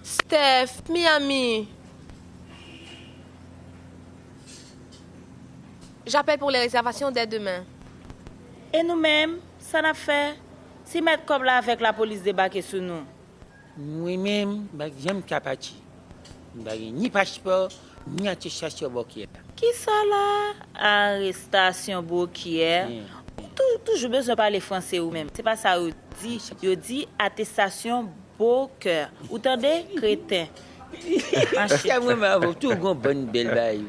Steph, Miami. J'appelle pour les réservations dès demain. Et nous-mêmes, ça n'a fait. Si mettre comme là avec la police débarquer sur nous. Moi-même, j'aime Kapati. Ni passeport, ni attestation bancaire. Qui ça là? Arrestation bancaire. Toujours besoin de parler français ou même. C'est pas ça ou dit. Je dis attestation bancaire. Ou t'entendez, crétin. C'est moi, tout une bonne belle baille.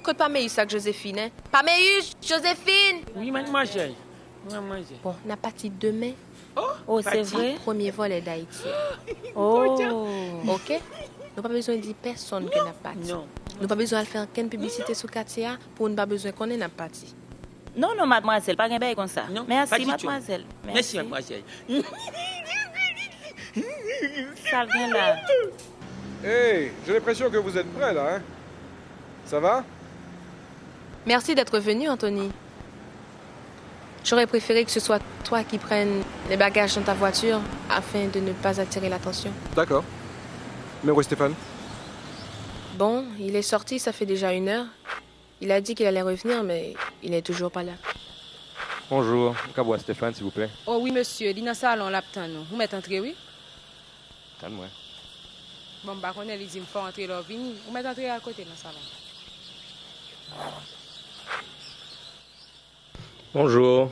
Côte pas meilleur ça que Joséphine, hein? Pas meilleur, Joséphine! Oui, mademoiselle. Bon, n'a pas dit demain. Oh, c'est vrai? Premier vol est d'Haïti. Oh. OK? Nous pas besoin de dire personne que n'a pas dit. Non. Nous pas besoin de faire aucune publicité sur Katia pour ne pas besoin qu'on ait n'a pas dit. Non, mademoiselle, pas un bail comme ça. Non, merci, mademoiselle. Merci, mademoiselle. Ça vient là. Hey, j'ai l'impression que vous êtes prêts, là, hein? Ça va? Merci d'être venu, Anthony. J'aurais préféré que ce soit toi qui prennes les bagages dans ta voiture afin de ne pas attirer l'attention. D'accord. Mais où est Stéphane? Bon, il est sorti, ça fait déjà 1 heure. Il a dit qu'il allait revenir, mais il n'est toujours pas là. Bonjour. Qu'à Stéphane, s'il vous plaît? Oh oui, monsieur. Il est dans le salon, l'attend nous. Vous mettez entrer, oui? Calme-moi. Bon, bah, on est les il me faut entrer là, vini. Vous mettez entrer à côté dans le salon. Bonjour.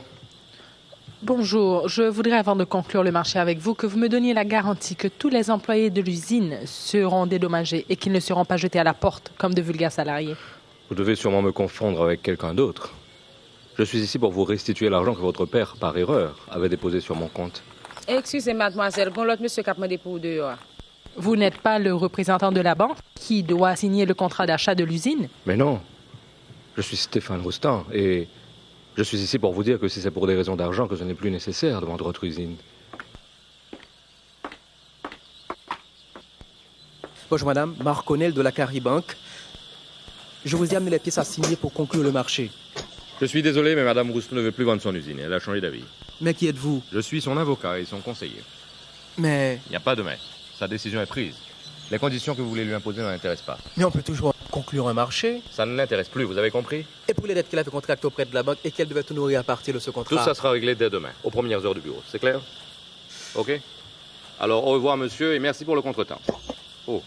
Bonjour, je voudrais avant de conclure le marché avec vous que vous me donniez la garantie que tous les employés de l'usine seront dédommagés et qu'ils ne seront pas jetés à la porte comme de vulgaires salariés. Vous devez sûrement me confondre avec quelqu'un d'autre. Je suis ici pour vous restituer l'argent que votre père, par erreur, avait déposé sur mon compte. Excusez, mademoiselle, bon l'autre monsieur qui a demandé pour dehors. Vous n'êtes pas le représentant de la banque qui doit signer le contrat d'achat de l'usine? Mais non. Je suis Stéphane Roustan et je suis ici pour vous dire que si c'est pour des raisons d'argent que ce n'est plus nécessaire de vendre votre usine. Bonjour madame, Marc Connell de la Caribank. Je vous ai amené les pièces à signer pour conclure le marché. Je suis désolé, mais madame Roustan ne veut plus vendre son usine. Elle a changé d'avis. Mais qui êtes-vous? Je suis son avocat et son conseiller. Mais... Il n'y a pas de mais. Sa décision est prise. Les conditions que vous voulez lui imposer ne l'intéressent pas. Mais on peut toujours conclure un marché. Ça ne l'intéresse plus, vous avez compris? Et pour les dettes qu'elle avait contractées auprès de la banque et qu'elle devait honorer à partir de ce contrat? Tout ça sera réglé dès demain, aux premières heures du bureau. C'est clair? Ok? Alors, au revoir, monsieur, et merci pour le contretemps. Oh.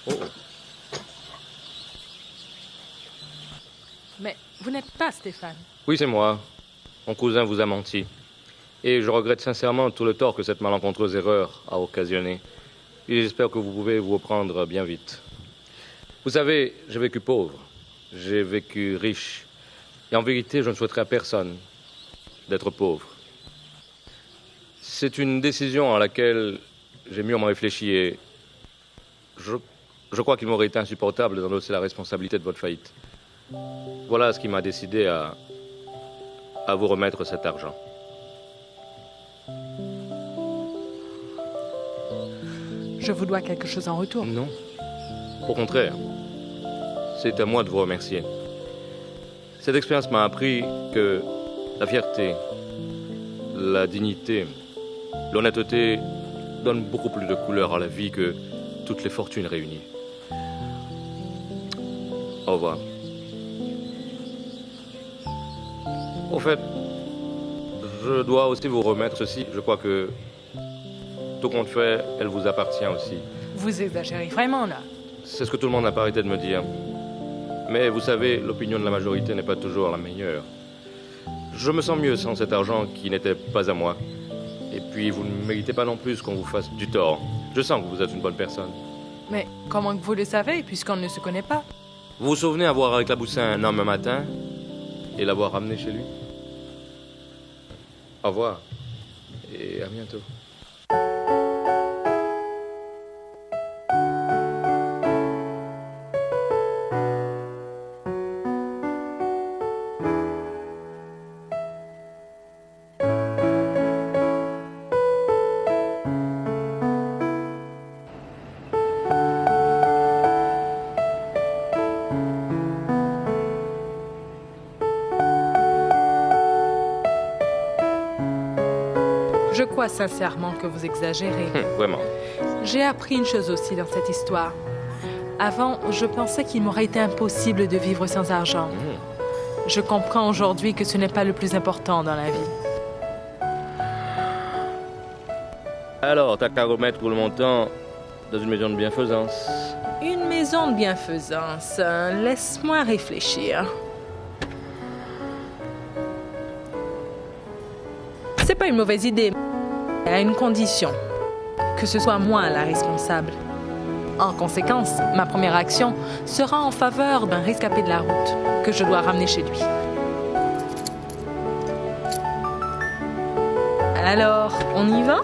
Oh. Mais vous n'êtes pas Stéphane. Oui, c'est moi. Mon cousin vous a menti. Et je regrette sincèrement tout le tort que cette malencontreuse erreur a occasionné. Et j'espère que vous pouvez vous reprendre bien vite. Vous savez, j'ai vécu pauvre. J'ai vécu riche. Et en vérité, je ne souhaiterais à personne d'être pauvre. C'est une décision à laquelle j'ai mûrement réfléchi et je crois qu'il m'aurait été insupportable d'endosser la responsabilité de votre faillite. Voilà ce qui m'a décidé à vous remettre cet argent. Je vous dois quelque chose en retour. Non. Au contraire. C'est à moi de vous remercier. Cette expérience m'a appris que la fierté, la dignité, l'honnêteté donnent beaucoup plus de couleur à la vie que toutes les fortunes réunies. Au revoir. Au fait, je dois aussi vous remettre ceci. Je crois que tout compte fait, elle vous appartient aussi. Vous exagérez vraiment, là. C'est ce que tout le monde n'a pas arrêté de me dire. Mais vous savez, l'opinion de la majorité n'est pas toujours la meilleure. Je me sens mieux sans cet argent qui n'était pas à moi. Et puis, vous ne méritez pas non plus qu'on vous fasse du tort. Je sens que vous êtes une bonne personne. Mais comment que vous le savez, puisqu'on ne se connaît pas? Vous vous souvenez avoir éclaboussé un homme un matin et l'avoir ramené chez lui? Au revoir et à bientôt. Je crois sincèrement que vous exagérez. Vraiment. J'ai appris une chose aussi dans cette histoire. Avant, je pensais qu'il m'aurait été impossible de vivre sans argent. Je comprends aujourd'hui que ce n'est pas le plus important dans la vie. Alors, t'as qu'à remettre pour le montant dans une maison de bienfaisance. Une maison de bienfaisance. Laisse-moi réfléchir. C'est pas une mauvaise idée, à une condition. Que ce soit moi la responsable. En conséquence, ma première action sera en faveur d'un rescapé de la route que je dois ramener chez lui. Alors, on y va ?